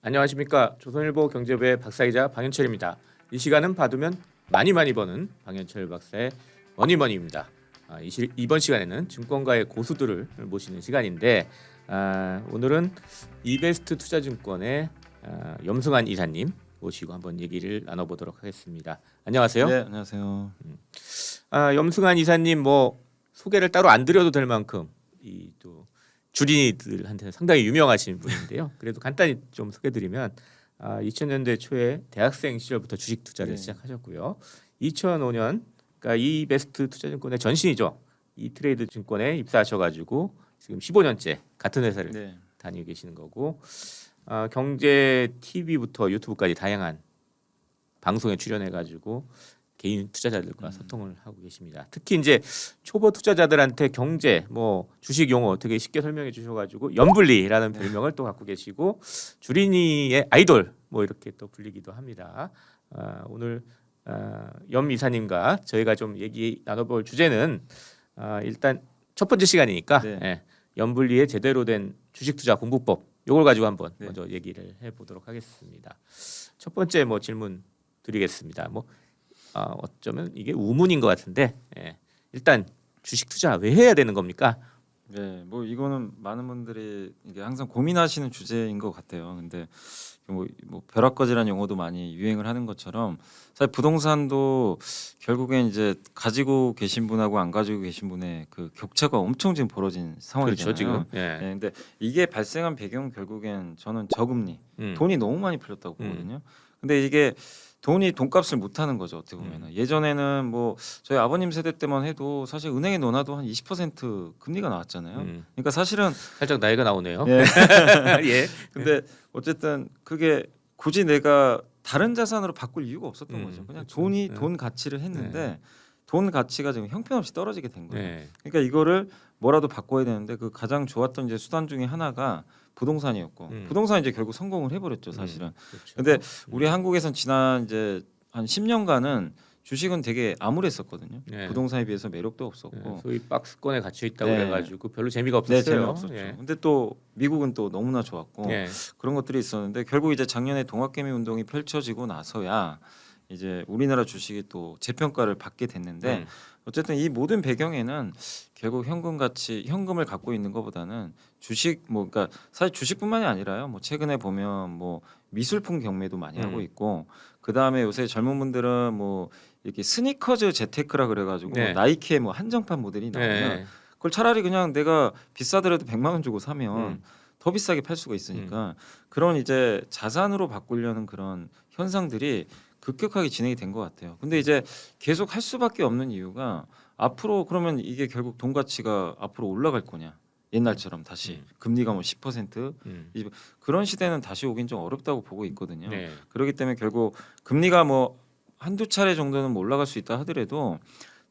안녕하십니까. 조선일보 경제부의 박사이자 방현철입니다. 이 시간은 받으면 많이 버는 방현철 박사의 머니머니입니다. 이번 시간에는 증권가의 고수들을 모시는 시간인데 오늘은 이베스트 투자증권의 염승환 이사님 모시고 한번 얘기를 나눠보도록 하겠습니다. 안녕하세요. 네, 안녕하세요. 염승환 이사님 뭐 소개를 따로 안 드려도 될 만큼 이 또 주린이들한테는 상당히 유명하신 분인데요. 그래도 간단히 좀 소개드리면 2000년대 초에 대학생 시절부터 주식 투자를 시작하셨고요. 2005년 그러니까 이베스트 투자증권의 전신이죠. 이트레이드 증권에 입사하셔가지고 지금 15년째 같은 회사를 다니고 계시는 거고 경제 TV부터 유튜브까지 다양한 방송에 출연해가지고 개인 투자자들과 소통을 하고 계십니다. 특히 이제 초보 투자자들한테 경제, 뭐 주식 용어 되게 쉽게 설명해 주셔가지고 염불리라는 별명을 또 갖고 계시고 주린이의 아이돌 뭐 이렇게 또 불리기도 합니다. 오늘 염 이사님과 저희가 좀 얘기 나눠볼 주제는 일단 첫 번째 시간이니까 염불리의 제대로 된 주식 투자 공부법 요걸 가지고 한번 먼저 얘기를 해보도록 하겠습니다. 첫 번째 뭐 질문 드리겠습니다. 뭐 어쩌면 이게 우문인 것 같은데 일단 주식 투자 왜 해야 되는 겁니까? 네, 뭐 이거는 많은 분들이 이게 항상 고민하시는 주제인 것 같아요. 근데 뭐 벼락거지라는 용어도 많이 유행을 하는 것처럼 사실 부동산도 결국엔 이제 가지고 계신 분하고 안 가지고 계신 분의 그 격차가 엄청 지금 벌어진 상황이잖아요. 그렇죠, 지금. 근데 이게 발생한 배경은 결국엔 저는 저금리, 돈이 너무 많이 풀렸다고 보거든요. 근데 이게 돈이 돈값을 못하는 거죠 어떻게 보면은. 예전에는 뭐 저희 아버님 세대 때만 해도 사실 은행에 넣어놔도 한 20% 금리가 나왔잖아요. 그러니까 사실은 살짝 나이가 나오네요. 예. 근데 어쨌든 그게 굳이 내가 다른 자산으로 바꿀 이유가 없었던 거죠. 그냥 그렇죠. 돈이 돈 가치를 했는데 돈 가치가 지금 형편없이 떨어지게 된 거예요. 그러니까 이거를 뭐라도 바꿔야 되는데 그 가장 좋았던 이제 수단 중에 하나가 부동산이었고 부동산이 이제 결국 성공을 해버렸죠 사실은. 그렇죠. 근데 우리 한국에선 지난 이제 한 10년간은 주식은 되게 암울했었거든요. 부동산에 비해서 매력도 없었고 소위 박스권에 갇혀 있다고 그래가지고 별로 재미가 네, 없었어요. 재미없었죠. 근데 또 미국은 또 너무나 좋았고 그런 것들이 있었는데 결국 이제 작년에 동학개미 운동이 펼쳐지고 나서야 이제 우리나라 주식이 또 재평가를 받게 됐는데 어쨌든 이 모든 배경에는 결국 현금 가치, 현금을 갖고 있는 것보다는 주식 뭐 그러니까 사실 주식뿐만이 아니라요. 뭐 최근에 보면 뭐 미술품 경매도 많이 하고 있고 그 다음에 요새 젊은 분들은 뭐 이렇게 스니커즈 재테크라 그래가지고 나이키의 뭐 한정판 모델이 나오면 그걸 차라리 그냥 내가 비싸더라도 100만 원 주고 사면 더 비싸게 팔 수가 있으니까 그런 이제 자산으로 바꾸려는 그런 현상들이 급격하게 진행이 된 것 같아요. 근데 이제 계속 할 수밖에 없는 이유가 앞으로 그러면 이게 결국 돈 가치가 앞으로 올라갈 거냐? 옛날처럼 다시 금리가 뭐 10% 그런 시대는 다시 오긴 좀 어렵다고 보고 있거든요. 그렇기 때문에 결국 금리가 뭐 한두 차례 정도는 뭐 올라갈 수 있다 하더라도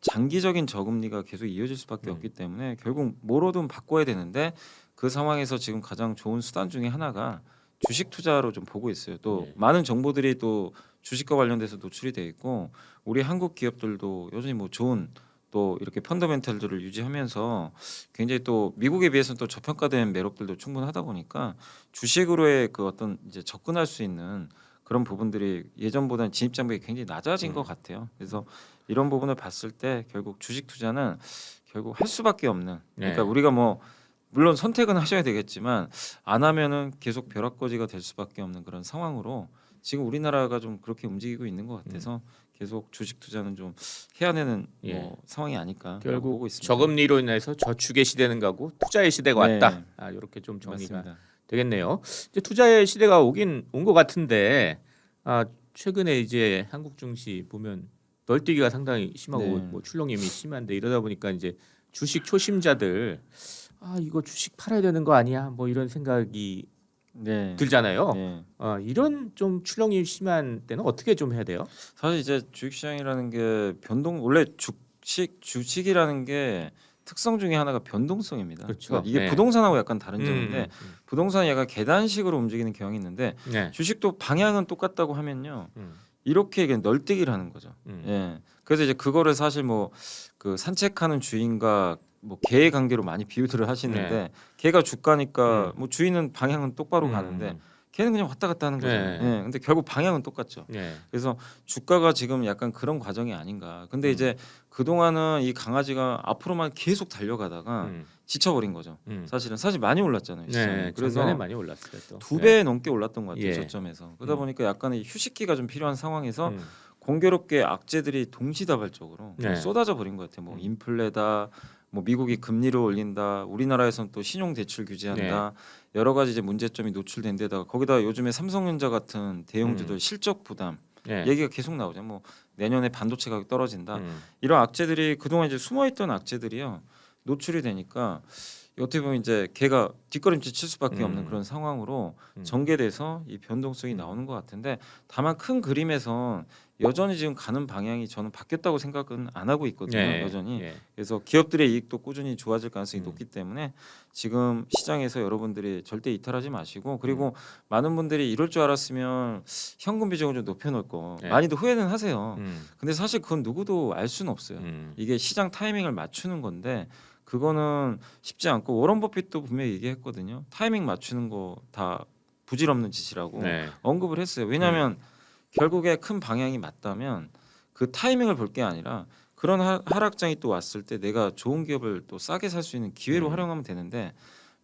장기적인 저금리가 계속 이어질 수밖에 없기 때문에 결국 뭐로든 바꿔야 되는데 그 상황에서 지금 가장 좋은 수단 중에 하나가 주식 투자로 좀 보고 있어요. 또 많은 정보들이 또 주식과 관련돼서 노출이 돼 있고 우리 한국 기업들도 여전히 뭐 좋은 또 이렇게 펀더멘털들을 유지하면서 굉장히 또 미국에 비해서는 또 저평가된 매력들도 충분하다 보니까 주식으로의 그 어떤 이제 접근할 수 있는 그런 부분들이 예전보다는 진입 장벽이 굉장히 낮아진 것 같아요. 그래서 이런 부분을 봤을 때 결국 주식 투자는 결국 할 수밖에 없는 그러니까 우리가 뭐 물론 선택은 하셔야 되겠지만 안 하면은 계속 벼락거지가 될 수밖에 없는 그런 상황으로 지금 우리나라가 좀 그렇게 움직이고 있는 것 같아서 계속 주식 투자는 좀 해야 되는 뭐 상황이 아닐까 결국 보고 있습니다. 저금리로 인해서 저축의 시대는 가고 투자의 시대가 왔다. 이렇게 좀 정리가 맞습니다. 되겠네요. 이제 투자의 시대가 오긴 온 것 같은데 최근에 이제 한국 증시 보면 널뛰기가 상당히 심하고 뭐 출렁임이 심한데 이러다 보니까 이제 주식 초심자들 이거 주식 팔아야 되는 거 아니야? 뭐 이런 생각이 들잖아요. 이런 좀 출렁이 심한 때는 어떻게 좀 해야 돼요? 사실 이제 주식시장이라는 게 원래 주식이라는 게 특성 중에 하나가 변동성입니다. 그렇죠. 그러니까 이게 부동산하고 약간 다른 점인데 부동산이 약간 계단식으로 움직이는 경향이 있는데 주식도 방향은 똑같다고 하면요. 이렇게 널뛰기를 하는 거죠. 그래서 이제 그거를 사실 뭐 그 산책하는 주인과 뭐 개의 관계로 많이 비유들을 하시는데 개가 주가니까 뭐 주인은 방향은 똑바로 가는데 걔는 그냥 왔다 갔다 하는 거죠. 네. 예. 근데 결국 방향은 똑같죠. 예. 그래서 주가가 지금 약간 그런 과정이 아닌가. 근데 이제 그동안은 이 강아지가 앞으로만 계속 달려가다가 지쳐버린 거죠. 사실 많이 올랐잖아요. 네. 시장이. 그래서 작년에 많이 올랐어요. 또. 2배 넘게 올랐던 것 같아요. 예. 저점에서. 그러다 보니까 약간의 휴식기가 좀 필요한 상황에서 음. 공교롭게 악재들이 동시다발적으로 네. 쏟아져 버린 것 같아요. 뭐 인플레다, 뭐 미국이 금리를 올린다, 우리나라에서는 또 신용 대출 규제한다, 여러 가지 이제 문제점이 노출된 데다가 거기다 요즘에 삼성전자 같은 대형주들 실적 부담 예. 얘기가 계속 나오죠. 뭐 내년에 반도체 가격 떨어진다. 이런 악재들이 그동안 이제 숨어있던 악재들이요 노출이 되니까 어떻게 보면 이제 걔가 뒷걸음질 칠 수밖에 없는 그런 상황으로 전개돼서 이 변동성이 나오는 것 같은데 다만 큰 그림에선 여전히 지금 가는 방향이 저는 바뀌었다고 생각은 안 하고 있거든요. 예. 여전히. 예. 그래서 기업들의 이익도 꾸준히 좋아질 가능성이 높기 때문에 지금 시장에서 여러분들이 절대 이탈하지 마시고 그리고 많은 분들이 이럴 줄 알았으면 현금 비중을 좀 높여놓을 거 예. 많이들 후회는 하세요. 근데 사실 그건 누구도 알 수는 없어요. 이게 시장 타이밍을 맞추는 건데 그거는 쉽지 않고 워런 버핏도 분명히 얘기했거든요. 타이밍 맞추는 거 다 부질없는 짓이라고 네. 언급을 했어요. 왜냐하면 결국에 큰 방향이 맞다면 그 타이밍을 볼 게 아니라 그런 하락장이 또 왔을 때 내가 좋은 기업을 또 싸게 살 수 있는 기회로 활용하면 되는데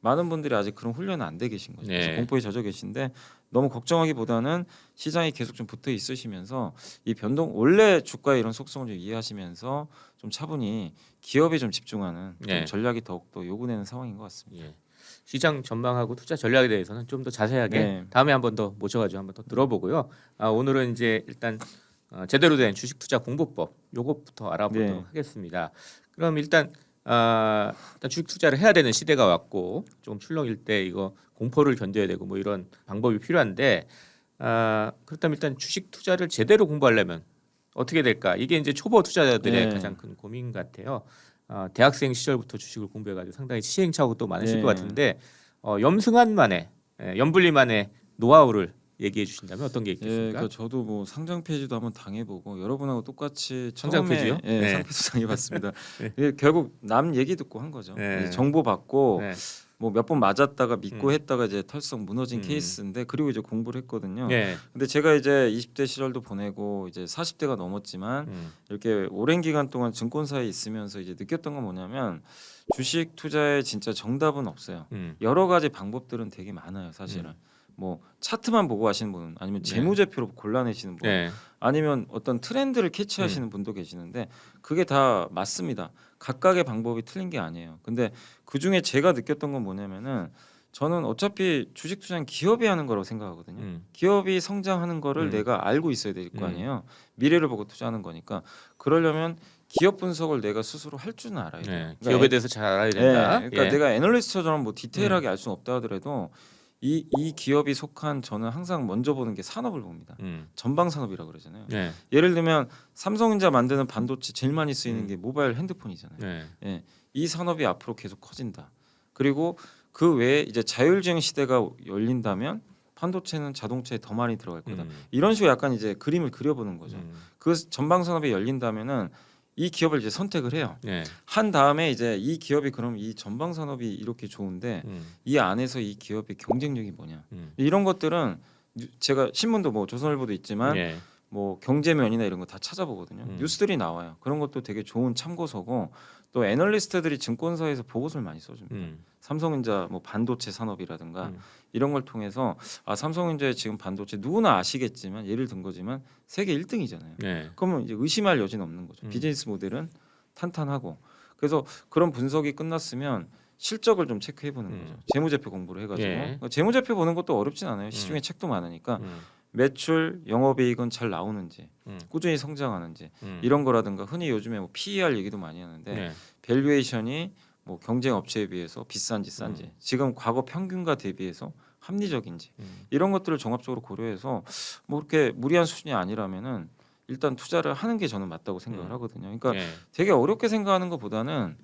많은 분들이 아직 그런 훈련은 안 돼 계신 거죠. 그래서 네. 공포에 젖어 계신데 너무 걱정하기보다는 시장이 계속 좀 붙어 있으시면서 이 변동 원래 주가의 이런 속성을 좀 이해하시면서 좀 차분히 기업에 좀 집중하는 네. 좀 전략이 더욱더 요구되는 상황인 것 같습니다. 예. 시장 전망하고 투자 전략에 대해서는 좀 더 자세하게 네. 다음에 한 번 더 모셔가지고 한 번 더 들어보고요. 오늘은 이제 일단 제대로 된 주식 투자 공부법 요것부터 알아보도록 네. 하겠습니다. 그럼 일단 주식 투자를 해야 되는 시대가 왔고 좀 출렁일 때 이거 공포를 견뎌야 되고 뭐 이런 방법이 필요한데 그렇다면 일단 주식 투자를 제대로 공부하려면 어떻게 될까? 이게 이제 초보 투자자들의 네. 가장 큰 고민 같아요. 대학생 시절부터 주식을 공부해가지고 상당히 시행착오가 또 많으실 네. 것 같은데 염승환만의 염불리만의 노하우를 얘기해 주신다면 어떤 게 예, 있겠습니까? 그러니까 저도 뭐 상장 폐지도 한번 당해보고 여러분하고 똑같이 상장 처음에 폐지요? 예, 네. 상폐도 당해봤습니다. 네. 예, 결국 남 얘기 듣고 한 거죠. 네. 이제 정보 받고 네. 뭐 몇 번 맞았다가 믿고 했다가 이제 털썩 무너진 음. 케이스인데 그리고 이제 공부를 했거든요. 네. 근데 제가 이제 20대 시절도 보내고 이제 40대가 넘었지만 이렇게 오랜 기간 동안 증권사에 있으면서 이제 느꼈던 건 뭐냐면 주식 투자에 진짜 정답은 없어요. 여러 가지 방법들은 되게 많아요, 사실은. 뭐 차트만 보고 하시는 분, 아니면 네. 재무제표로 골라내시는 분, 네. 아니면 어떤 트렌드를 캐치하시는 분도 계시는데 그게 다 맞습니다. 각각의 방법이 틀린 게 아니에요. 근데 그 중에 제가 느꼈던 건 뭐냐면은 저는 어차피 주식 투자는 기업이 하는 거라고 생각하거든요. 기업이 성장하는 거를 내가 알고 있어야 될 거 아니에요. 미래를 보고 투자하는 거니까 그러려면 기업 분석을 내가 스스로 할 줄은 알아야 돼요. 네. 그러니까 기업에 대해서 잘 알아야 된다. 그러니까 예. 내가 애널리스트처럼 뭐 디테일하게 알 수는 없다 하더라도 이 기업이 속한 저는 항상 먼저 보는 게 산업을 봅니다. 전방 산업이라고 그러잖아요. 네. 예를 들면 삼성전자 만드는 반도체 제일 많이 쓰이는 게 모바일 핸드폰이잖아요. 네. 예, 이 산업이 앞으로 계속 커진다. 그리고 그 외에 이제 자율주행 시대가 열린다면 반도체는 자동차에 더 많이 들어갈 거다. 이런 식으로 약간 이제 그림을 그려보는 거죠. 그 전방 산업이 열린다면은 이 기업을 이제 선택을 해요. 네. 한 다음에 이제 이 기업이 그럼 이 전방 산업이 이렇게 좋은데 이 안에서 이 기업의 경쟁력이 뭐냐 이런 것들은 제가 신문도 뭐 조선일보도 있지만 예. 뭐 경제면이나 이런 거 다 찾아보거든요. 뉴스들이 나와요. 그런 것도 되게 좋은 참고서고 또 애널리스트들이 증권사에서 보고서를 많이 써줍니다. 삼성전자 뭐 반도체 산업이라든가 이런 걸 통해서 삼성전자의 지금 반도체 누구나 아시겠지만 예를 든 거지만 세계 1등이잖아요. 네. 그러면 이제 의심할 여지는 없는 거죠. 비즈니스 모델은 탄탄하고 그래서 그런 분석이 끝났으면 실적을 좀 체크해 보는 거죠. 재무제표 공부를 해가지고 예. 재무제표 보는 것도 어렵진 않아요. 시중에 책도 많으니까 매출, 영업이익은 잘 나오는지, 꾸준히 성장하는지 이런 거라든가 흔히 요즘에 뭐 PER 얘기도 많이 하는데 네. 밸류에이션이 뭐 경쟁 업체에 비해서 비싼지 싼지, 지금 과거 평균과 대비해서 합리적인지 이런 것들을 종합적으로 고려해서 뭐 그렇게 무리한 수준이 아니라면은 일단 투자를 하는 게 저는 맞다고 생각을 하거든요. 그러니까 예. 되게 어렵게 생각하는 것보다는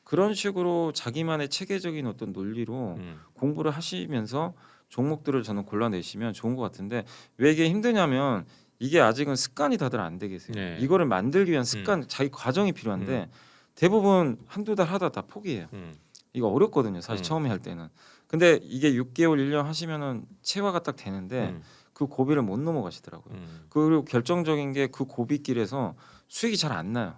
그런 식으로 자기만의 체계적인 어떤 논리로 공부를 하시면서 종목들을 저는 골라내시면 좋은 것 같은데 왜 이게 힘드냐면 이게 아직은 습관이 다들 안 돼 계세요. 네. 이거를 만들기 위한 습관, 자기 과정이 필요한데 대부분 한두 달 하다 다 포기해요. 이거 어렵거든요. 사실 처음에 할 때는. 근데 이게 6개월 1년 하시면은 체화가 딱 되는데 그 고비를 못 넘어가시더라고요. 그리고 결정적인 게 그 고비길에서 수익이 잘 안 나요.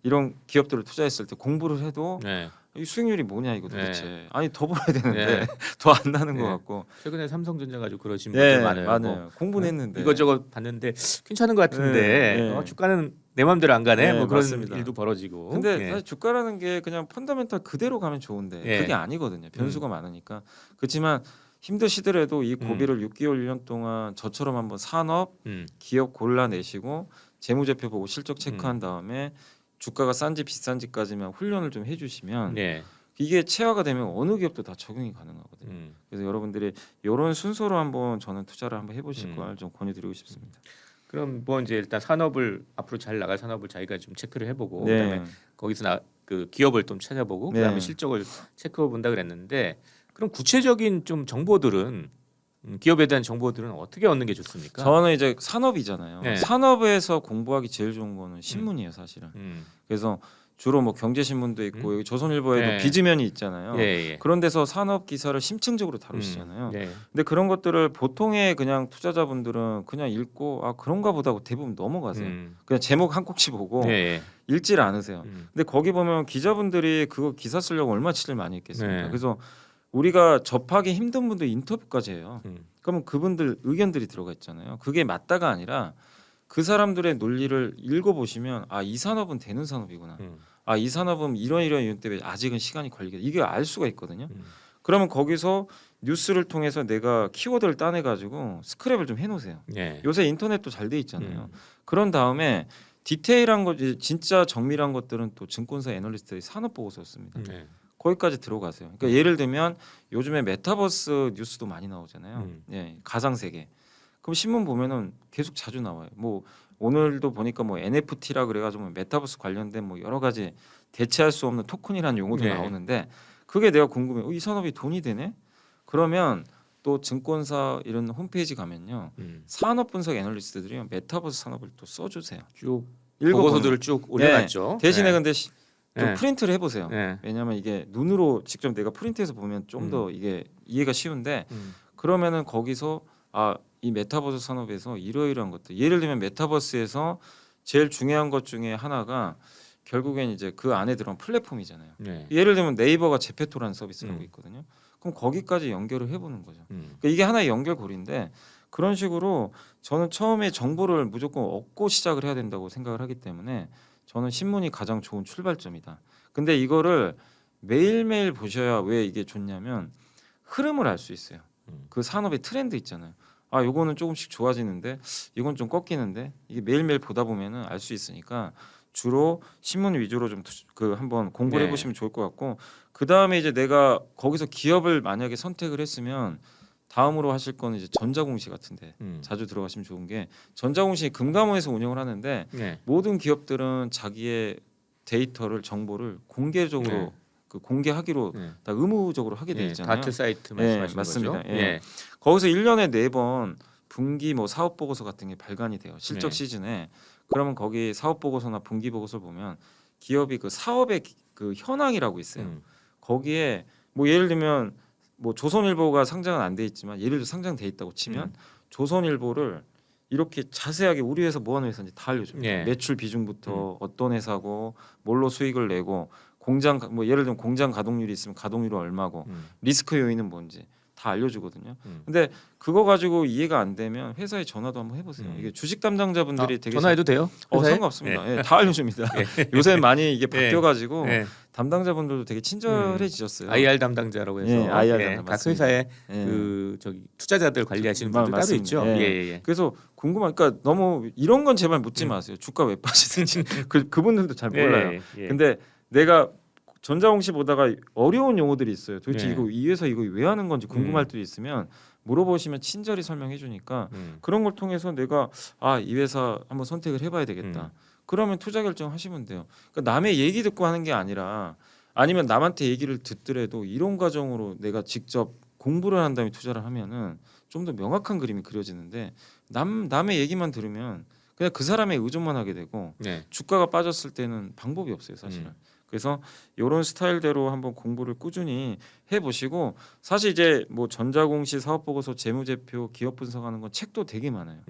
이런 기업들을 투자했을 때 공부를 해도 네. 이 수익률이 뭐냐 이거 도대체. 네. 아니 더 벌어야 되는데 네. 더 안 나는 것 네. 같고. 최근에 삼성전자 가지고 그러신 분들 많아요. 많아요. 공부는 뭐, 했는데 이것저것 봤는데 괜찮은 것 같은데 네, 네. 주가는 내 마음대로 안 가네. 네, 뭐 그런 맞습니다. 일도 벌어지고. 근데 예. 사실 주가라는 게 그냥 펀더멘탈 그대로 가면 좋은데 예. 그게 아니거든요. 변수가 많으니까. 그렇지만 힘드시더라도 이 고비를 6개월 1년 동안 저처럼 한번 산업, 기업 골라내시고 재무제표 보고 실적 체크한 다음에 주가가 싼지 비싼지까지만 훈련을 좀 해주시면 네. 이게 체화가 되면 어느 기업도 다 적용이 가능하거든요. 그래서 여러분들이 이런 순서로 한번 저는 투자를 한번 해보실 걸 좀 권유드리고 싶습니다. 그럼 뭐 이제 일단 산업을 앞으로 잘 나갈 산업을 자기가 좀 체크를 해보고 네. 그다음에 거기서 그 기업을 좀 찾아보고 네. 그다음에 실적을 체크해 본다 그랬는데 그럼 구체적인 좀 정보들은 기업에 대한 정보들은 어떻게 얻는 게 좋습니까? 저는 이제 산업이잖아요. 네. 산업에서 공부하기 제일 좋은 거는 신문이에요, 사실은. 그래서 주로 뭐 경제신문도 있고 여기 조선일보에도 네. 비즈면이 있잖아요. 예, 예. 그런 데서 산업 기사를 심층적으로 다루시잖아요. 네. 근데 그런 것들을 보통의 그냥 투자자분들은 그냥 읽고 아 그런가 보다 하고 대부분 넘어가세요. 그냥 제목 한 꼭지 보고 네. 읽지를 않으세요. 근데 거기 보면 기자분들이 그거 기사 쓰려고 얼마나 치를 많이 했겠습니까? 네. 그래서 우리가 접하기 힘든 분들 인터뷰까지 해요. 그러면 그분들 의견들이 들어가 있잖아요. 그게 맞다가 아니라 그 사람들의 논리를 읽어보시면 아 이 산업은 되는 산업이구나. 아 이 산업은 이런 이유 때문에 아직은 시간이 걸리겠다. 이게 알 수가 있거든요. 그러면 거기서 뉴스를 통해서 내가 키워드를 따내가지고 스크랩을 좀 해놓으세요. 네. 요새 인터넷도 잘 돼 있잖아요. 그런 다음에 디테일한 거 진짜 정밀한 것들은 또 증권사 애널리스트들이 산업 보고서였습니다. 네. 거기까지 들어가세요. 그러니까 예를 들면 요즘에 메타버스 뉴스도 많이 나오잖아요. 예, 가상 세계. 그럼 신문 보면은 계속 자주 나와요. 뭐 오늘도 보니까 뭐 NFT라 그래가지고 뭐 메타버스 관련된 뭐 여러 가지 대체할 수 없는 토큰이라는 용어도 네. 나오는데 그게 내가 궁금해. 이 산업이 돈이 되네? 그러면 또 증권사 이런 홈페이지 가면요, 산업 분석 애널리스트들이 메타버스 산업을 또 써주세요. 쭉 읽어보는 보고서들을 쭉 올려놨죠. 대신에 네. 근데 좀 네. 프린트를 해보세요. 네. 왜냐하면 이게 눈으로 직접 내가 프린트해서 보면 좀 더 이게 이해가 쉬운데 그러면은 거기서 아 이 메타버스 산업에서 이러이러한 것들 예를 들면 메타버스에서 제일 중요한 것 중에 하나가 결국엔 이제 그 안에 들어간 플랫폼이잖아요. 네. 예를 들면 네이버가 제페토라는 서비스를 하고 있거든요. 그럼 거기까지 연결을 해보는 거죠. 그러니까 이게 하나의 연결고리인데 그런 식으로 저는 처음에 정보를 무조건 얻고 시작을 해야 된다고 생각을 하기 때문에 저는 신문이 가장 좋은 출발점이다. 근데 이거를 매일매일 보셔야 왜 이게 좋냐면 흐름을 알 수 있어요. 그 산업의 트렌드 있잖아요. 아, 요거는 조금씩 좋아지는데 이건 좀 꺾이는데 이게 매일매일 보다 보면은 알 수 있으니까 주로 신문 위주로 좀 그 한번 공부를 네. 해보시면 좋을 것 같고 그 다음에 이제 내가 거기서 기업을 만약에 선택을 했으면 다음으로 하실 거는 이제 전자공시 같은데 자주 들어가시면 좋은 게 전자공시 금감원에서 운영을 하는데 네. 모든 기업들은 자기의 데이터를 정보를 공개적으로 네. 그 공개하기로 네. 다 의무적으로 하게 돼 예, 있잖아요. 다트 사이트 예, 말씀하시는 맞습니다. 거죠? 예. 거기서 1년에 4번 분기 뭐 사업 보고서 같은 게 발간이 돼요. 실적 네. 시즌에. 그러면 거기 사업 보고서나 분기 보고서를 보면 기업이 그 사업의 그 현황이라고 있어요. 거기에 뭐 예를 들면 뭐 조선일보가 상장은 안 돼 있지만 예를 들어 상장돼 있다고 치면 조선일보를 이렇게 자세하게 우리 회사 뭐 하는 회사인지 다 알려줍니다. 예. 매출 비중부터 어떤 회사고 뭘로 수익을 내고 공장 뭐 예를 들면 공장 가동률이 있으면 가동률은 얼마고 리스크 요인은 뭔지 다 알려주거든요. 근데 그거 가지고 이해가 안 되면 회사에 전화도 한번 해보세요. 이게 주식 담당자분들이 되게 전화해도 돼요? 회사에? 상관없습니다. 예, 다 알려줍니다. 요새 많이 이게 바뀌어가지고 예. 담당자분들도 되게 친절해지셨어요. IR 담당자라고 해서 예, IR 예, 담당, 각 맞습니다. 회사에 예. 그 저기 투자자들 관리하시는 분들 따로 맞습니다. 있죠. 예. 예, 예. 그래서 궁금하니까 너무 이런 건 제발 묻지 마세요. 주가 왜 빠지든지 그분들도 잘 몰라요. 예, 예. 근데 내가 전자공시 보다가 어려운 용어들이 있어요. 도대체 네. 이거 이 회사 이거 왜 하는 건지 궁금할 때 있으면 물어보시면 친절히 설명해 주니까 그런 걸 통해서 내가 아, 이 회사 한번 선택을 해봐야 되겠다. 그러면 투자 결정 하시면 돼요. 그러니까 남의 얘기 듣고 하는 게 아니라 아니면 남한테 얘기를 듣더라도 이론 과정으로 내가 직접 공부를 한 다음에 투자를 하면은 좀 더 명확한 그림이 그려지는데 남의 얘기만 들으면 그냥 그 사람의 의존만 하게 되고 네. 주가가 빠졌을 때는 방법이 없어요, 사실은. 그래서 이런 스타일대로 한번 공부를 꾸준히 해보시고 사실 이제 뭐 전자공시 사업보고서 재무제표 기업 분석하는 건 책도 되게 많아요.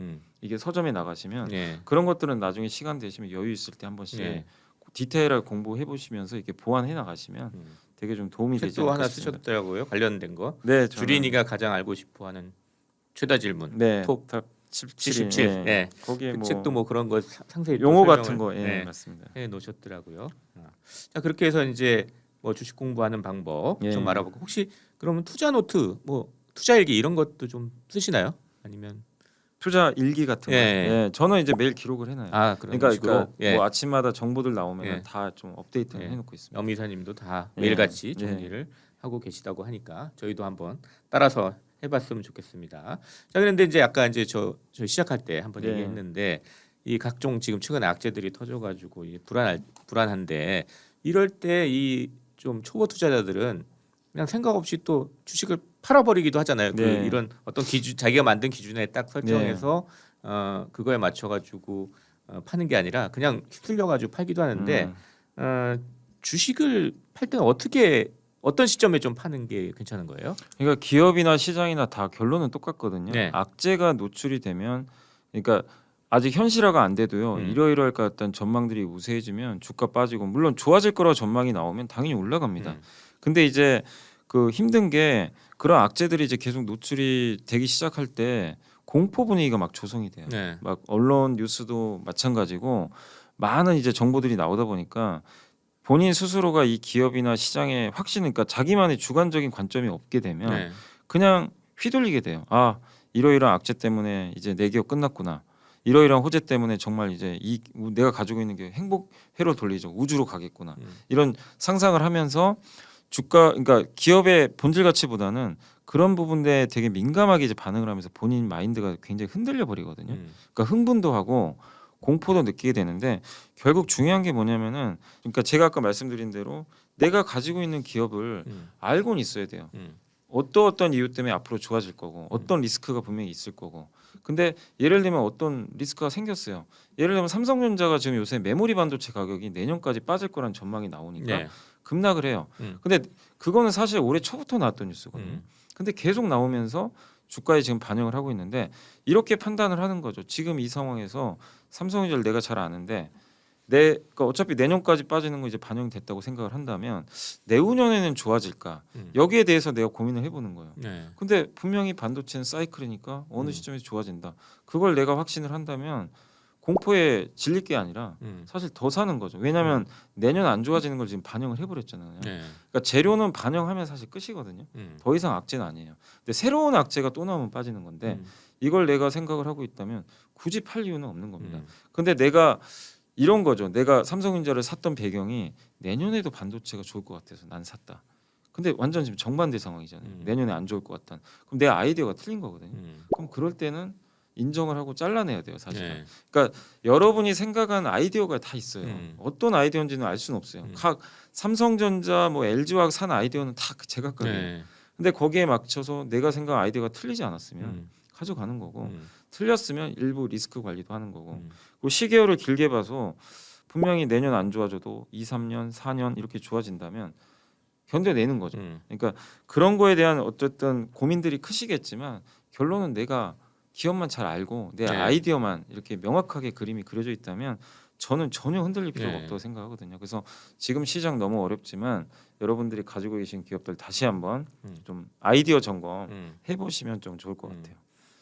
이게 서점에 나가시면 예. 그런 것들은 나중에 시간 되시면 여유 있을 때 한 번씩 예. 디테일하게 공부해 보시면서 이렇게 보완해 나가시면 되게 좀 도움이 되지 책도 않을까 하나 싶습니다. 쓰셨더라고요. 관련된 거. 네, 주린이가 가장 알고 싶어하는 최다 질문. 네, 톱 탑 77. 77. 예. 예. 거기에 그 뭐 책도 뭐 그런 거 상세히 또 용어 설명을, 같은 거 예, 맞습니다. 해 놓으셨더라고요. 자, 그렇게 해서 이제 뭐 주식 공부하는 방법 예. 좀 알아보고, 혹시 그러면 투자 노트, 뭐 투자 일기 이런 것도 좀 쓰시나요? 아니면 투자 일기 같은 거. 예. 예, 저는 이제 매일 기록을 해놔요. 그런 그러니까, 식으로 예. 뭐 아침마다 정보들 나오면 예. 다 좀 업데이트를 예. 해놓고 있습니다. 염 이사님도 다 예. 매일같이 예. 정리를 하고 계시다고 하니까 저희도 한번 따라서 해봤으면 좋겠습니다. 자, 그런데 이제 아까 이제 저 시작할 때 한번 예. 얘기했는데, 이 각종 지금 최근에 악재들이 터져가지고 이게 불안한데, 이럴 때 이 좀 초보 투자자들은 그냥 생각 없이 또 주식을 팔아버리기도 하잖아요. 그 네. 이런 어떤 기준, 자기가 만든 기준에 딱 설정해서 그거에 맞춰가지고 파는 게 아니라 그냥 휩쓸려가지고 팔기도 하는데, 주식을 팔 때는 어떤 시점에 좀 파는 게 괜찮은 거예요? 그러니까 기업이나 시장이나 다 결론은 똑같거든요. 네. 악재가 노출이 되면, 그러니까 아직 현실화가 안 돼도요. 이러이러할 것 같다는 전망들이 우세해지면 주가 빠지고, 물론 좋아질 거라고 전망이 나오면 당연히 올라갑니다. 근데 이제 그 힘든 게 그런 악재들이 이제 계속 노출이 되기 시작할 때 공포 분위기가 막 조성이 돼요. 네. 막 언론 뉴스도 마찬가지고 많은 이제 정보들이 나오다 보니까 본인 스스로가 이 기업이나 시장에 확신, 그러니까 자기만의 주관적인 관점이 없게 되면 네. 그냥 휘둘리게 돼요. 아, 이러이러한 악재 때문에 이제 내 기업 끝났구나. 이러이러한 호재 때문에 정말 이제 이 내가 가지고 있는 게 행복회로 돌리죠. 우주로 가겠구나. 이런 상상을 하면서 주가, 그러니까 기업의 본질 가치보다는 그런 부분에 되게 민감하게 이제 반응을 하면서 본인 마인드가 굉장히 흔들려 버리거든요. 그러니까 흥분도 하고 공포도 느끼게 되는데, 결국 중요한 게 뭐냐면은, 그러니까 제가 아까 말씀드린 대로 내가 가지고 있는 기업을 알고는 있어야 돼요. 어떤 이유 때문에 앞으로 좋아질 거고, 어떤 리스크가 분명히 있을 거고. 근데 예를 들면 어떤 리스크가 생겼어요. 예를 들면 삼성전자가 지금 요새 메모리 반도체 가격이 내년까지 빠질 거라는 전망이 나오니까 네. 급락을 해요. 근데 그거는 사실 올해 초부터 나왔던 뉴스거든요. 근데 계속 나오면서 주가에 지금 반영을 하고 있는데, 이렇게 판단을 하는 거죠. 지금 이 상황에서 삼성전자를 내가 잘 아는데 그러니까 어차피 내년까지 빠지는 거 이제 반영됐다고 생각을 한다면 내후년에는 좋아질까? 여기에 대해서 내가 고민을 해보는 거예요. 네. 근데 분명히 반도체는 사이클이니까 어느 시점에서 좋아진다. 그걸 내가 확신을 한다면 공포에 질릴 게 아니라 사실 더 사는 거죠. 왜냐하면 내년 안 좋아지는 걸 지금 반영을 해버렸잖아요. 네. 그러니까 재료는 반영하면 사실 끝이거든요. 더 이상 악재는 아니에요. 근데 새로운 악재가 또 나오면 빠지는 건데, 이걸 내가 생각을 하고 있다면 굳이 팔 이유는 없는 겁니다. 근데 내가 이런 거죠. 내가 삼성전자를 샀던 배경이 내년에도 반도체가 좋을 것 같아서 난 샀다. 근데 완전 지금 정반대 상황이잖아요. 내년에 안 좋을 것 같다. 그럼 내 아이디어가 틀린 거거든요. 그럼 그럴 때는 인정을 하고 잘라내야 돼요, 사실은. 네. 그러니까 여러분이 생각한 아이디어가 다 있어요. 어떤 아이디어인지는 알 수는 없어요. 각 삼성전자, 뭐 LG화학 산 아이디어는 다 제각각이에요. 네. 근데 거기에 맞춰서 내가 생각한 아이디어가 틀리지 않았으면 가져가는 거고, 틀렸으면 일부 리스크 관리도 하는 거고. 그 시계열을 길게 봐서 분명히 내년 안 좋아져도 2, 3년, 4년 이렇게 좋아진다면 견뎌내는 거죠. 그러니까 그런 거에 대한 어쨌든 고민들이 크시겠지만, 결론은 내가 기업만 잘 알고 내 네. 아이디어만 이렇게 명확하게 그림이 그려져 있다면 저는 전혀 흔들릴 필요가 네. 없다고 생각하거든요. 그래서 지금 시장 너무 어렵지만 여러분들이 가지고 계신 기업들 다시 한번 좀 아이디어 점검 해보시면 좀 좋을 것 같아요.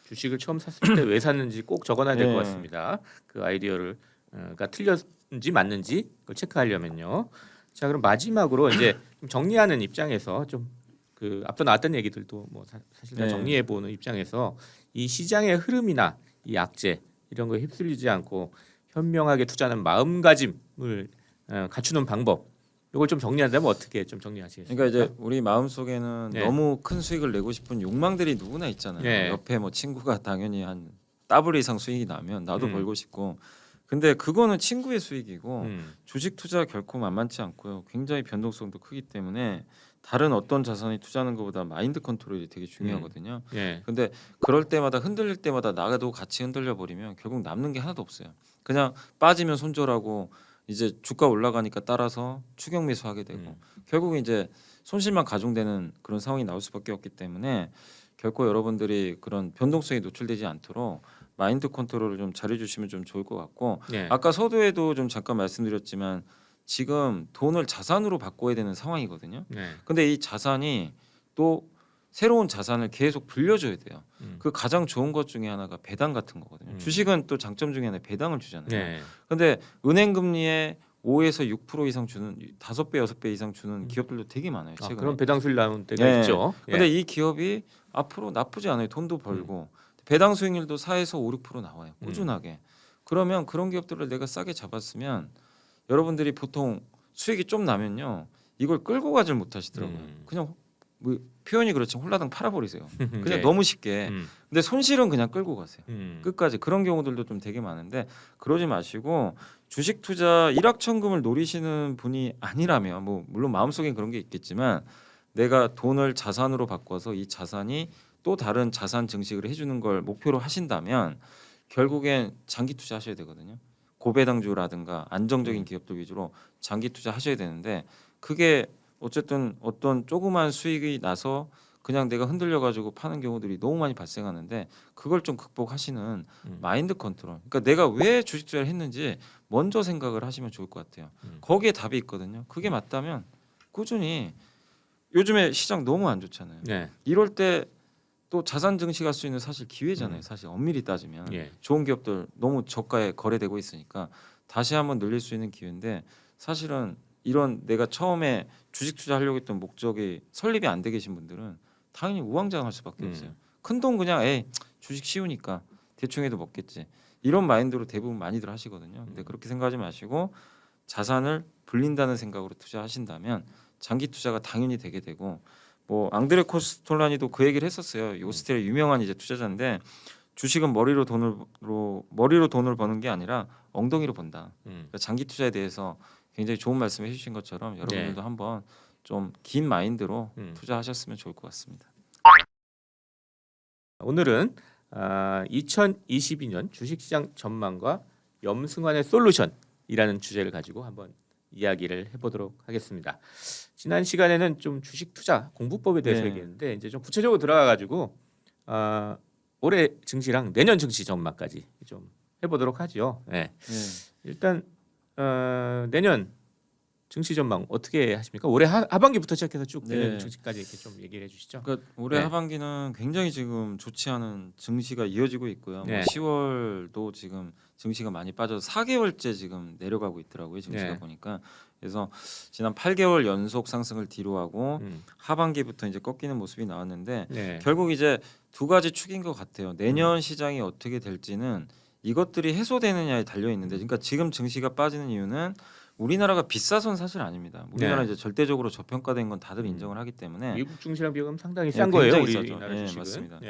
주식을 처음 샀을 때 왜 샀는지 꼭 적어놔야 될 것 네. 같습니다. 그 아이디어를 가 틀렸는지 맞는지 그걸 체크하려면요. 자, 그럼 마지막으로 이제 좀 정리하는 입장에서 좀 그 앞서 나왔던 얘기들도 뭐 사실 다 네. 정리해 보는 입장에서 이 시장의 흐름이나 이 악재 이런 거에 휩쓸리지 않고 현명하게 투자하는 마음가짐을 갖추는 방법, 이걸 좀 정리한다면 어떻게 좀 정리하시겠습니까? 그러니까 이제 우리 마음 속에는 네. 너무 큰 수익을 내고 싶은 욕망들이 누구나 있잖아요. 네. 옆에 뭐 친구가 당연히 한 더블 이상 수익이 나면 나도 음. 벌고 싶고, 근데 그거는 친구의 수익이고 음. 주식 투자 결코 만만치 않고요. 굉장히 변동성도 크기 때문에 다른 어떤 자산에 투자하는 것보다 마인드 컨트롤이 되게 중요하거든요. 예. 근데 그럴 때마다 흔들릴 때마다 나도 같이 흔들려 버리면 결국 남는 게 하나도 없어요. 그냥 빠지면 손절하고 이제 주가 올라가니까 따라서 추격 매수하게 되고 결국 이제 손실만 가중되는 그런 상황이 나올 수밖에 없기 때문에 결코 여러분들이 그런 변동성에 노출되지 않도록 마인드 컨트롤을 좀 잘해주시면 좀 좋을 것 같고 네. 아까 서두에도 좀 잠깐 말씀드렸지만 지금 돈을 자산으로 바꿔야 되는 상황이거든요. 네. 근데 이 자산이 또 새로운 자산을 계속 불려줘야 돼요. 그 가장 좋은 것 중에 하나가 배당 같은 거거든요. 주식은 또 장점 중에 하나 배당을 주잖아요. 네. 근데 은행 금리에 5에서 6% 이상 주는 5배, 6배 이상 주는 기업들도 되게 많아요. 아, 최근에. 그런 배당 수익 나온 때가 네. 있죠. 근데 이 기업이 앞으로 나쁘지 않아요. 돈도 벌고 배당 수익률도 4에서 5, 6% 나와요. 꾸준하게. 그러면 그런 기업들을 내가 싸게 잡았으면 여러분들이 보통 수익이 좀 나면요. 이걸 끌고 가질 못하시더라고요. 그냥 뭐 표현이 그렇지 홀라당 팔아버리세요. 그냥 네. 너무 쉽게. 근데 손실은 그냥 끌고 가세요. 끝까지. 그런 경우들도 좀 되게 많은데 그러지 마시고 주식 투자 일확천금을 노리시는 분이 아니라면 뭐 물론 마음속엔 그런 게 있겠지만 내가 돈을 자산으로 바꿔서 이 자산이 또 다른 자산 증식을 해주는 걸 목표로 하신다면 결국엔 장기 투자하셔야 되거든요. 고배당주라든가 안정적인 기업들 위주로 장기 투자하셔야 되는데 그게 어쨌든 어떤 조그만 수익이 나서 그냥 내가 흔들려 가지고 파는 경우들이 너무 많이 발생하는데 그걸 좀 극복하시는 마인드 컨트롤. 그러니까 내가 왜 주식 투자를 했는지 먼저 생각을 하시면 좋을 것 같아요. 거기에 답이 있거든요. 그게 맞다면 꾸준히 요즘에 시장 너무 안 좋잖아요. 네. 이럴 때 또 자산 증식할 수 있는 사실 기회잖아요. 사실 엄밀히 따지면 예. 좋은 기업들 너무 저가에 거래되고 있으니까 다시 한번 늘릴 수 있는 기회인데 사실은 이런 내가 처음에 주식 투자하려고 했던 목적이 설립이 안 돼 계신 분들은 당연히 우왕좌왕할 수밖에 없어요. 큰 돈 그냥 주식 쉬우니까 대충 해도 먹겠지. 이런 마인드로 대부분 많이들 하시거든요. 근데 그렇게 생각하지 마시고 자산을 불린다는 생각으로 투자하신다면 장기 투자가 당연히 되게 되고 뭐 앙드레 코스톨라니도 그 얘기를 했었어요. 오스트리아 유명한 이제 투자자인데 주식은 머리로 돈을 버는 게 아니라 엉덩이로 번다. 그러니까 장기 투자에 대해서 굉장히 좋은 말씀을 해주신 것처럼 여러분들도 한번 좀 긴 마인드로 투자하셨으면 좋을 것 같습니다. 오늘은 2022년 주식시장 전망과 염승환의 솔루션이라는 주제를 가지고 한번 이야기를 해보도록 하겠습니다. 지난 시간에는 좀 주식 투자 공부법에 대해서 네. 얘기했는데 이제 좀 구체적으로 들어가가지고 올해 증시랑 내년 증시 전망까지 좀 해보도록 하죠. 네. 일단 내년 증시 전망 어떻게 하십니까? 올해 하반기부터 시작해서 쭉 내년 증시까지 이렇게 좀 얘기를 해주시죠. 그러니까 올해 하반기는 굉장히 지금 좋지 않은 증시가 이어지고 있고요. 뭐 10월도 지금 증시가 많이 빠져서 4개월째 지금 내려가고 있더라고요. 증시가 보니까 그래서 지난 8개월 연속 상승을 뒤로하고 하반기부터 이제 꺾이는 모습이 나왔는데 결국 이제 두 가지 축인 것 같아요. 내년 시장이 어떻게 될지는 이것들이 해소되느냐에 달려 있는데, 그러니까 지금 증시가 빠지는 이유는 우리나라가 비싸서는 사실 아닙니다. 우리나라 이제 절대적으로 저평가된 건 다들 인정을 하기 때문에 미국 증시랑 비교하면 상당히 싼 거예요. 굉장히 우리나라 주식은. 맞습니다.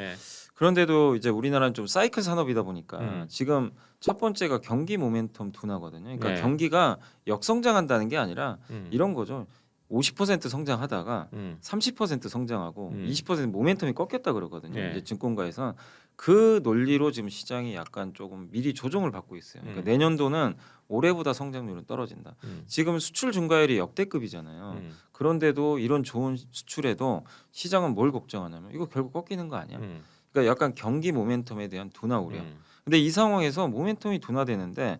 그런데도 이제 우리나라는 좀 사이클 산업이다 보니까 지금 첫 번째가 경기 모멘텀 둔화거든요. 그러니까 경기가 역성장한다는 게 아니라 이런 거죠. 50% 성장하다가 30% 성장하고 20% 모멘텀이 꺾였다 그러거든요. 이제 증권가에서 그 논리로 지금 시장이 약간 조금 미리 조정을 받고 있어요. 그러니까 내년도는 올해보다 성장률은 떨어진다. 지금 수출 증가율이 역대급이잖아요. 그런데도 이런 좋은 수출에도 시장은 뭘 걱정하냐면 이거 결국 꺾이는 거 아니야? 그러니까 약간 경기 모멘텀에 대한 둔화 우려. 근데 이 상황에서 모멘텀이 둔화되는데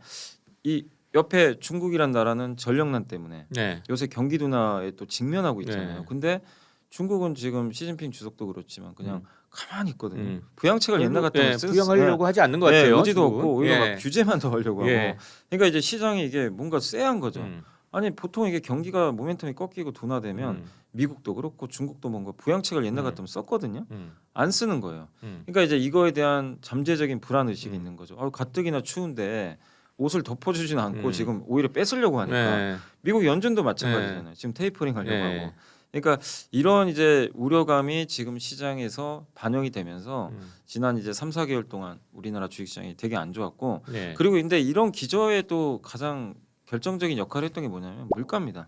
이 옆에 중국이란 나라는 전력난 때문에 요새 경기 둔화에 또 직면하고 있잖아요. 근데 중국은 지금 시진핑 주석도 그렇지만 그냥 가만히 있거든요. 부양책을 옛날 같으면 부양하려고 하지 않는 것 같아요. 의지도 중국은. 없고 오히려 막 규제만 더 하려고 하고. 그러니까 이제 시장이 이게 뭔가 쎄한 거죠. 아니 보통 이게 경기가 모멘텀이 꺾이고 둔화되면 미국도 그렇고 중국도 뭔가 부양책을 옛날 같으면 썼거든요. 안 쓰는 거예요. 그러니까 이제 이거에 대한 잠재적인 불안 의식이 있는 거죠. 가뜩이나 추운데 옷을 덮어주지는 않고 지금 오히려 뺏으려고 하니까 미국 연준도 마찬가지잖아요. 지금 테이퍼링 하려고 하고. 그러니까 이런 이제 우려감이 지금 시장에서 반영이 되면서 지난 이제 3, 4개월 동안 우리나라 주식시장이 되게 안 좋았고 그리고 근데 이런 기저에 또 가장 결정적인 역할을 했던 게 뭐냐면 물가입니다.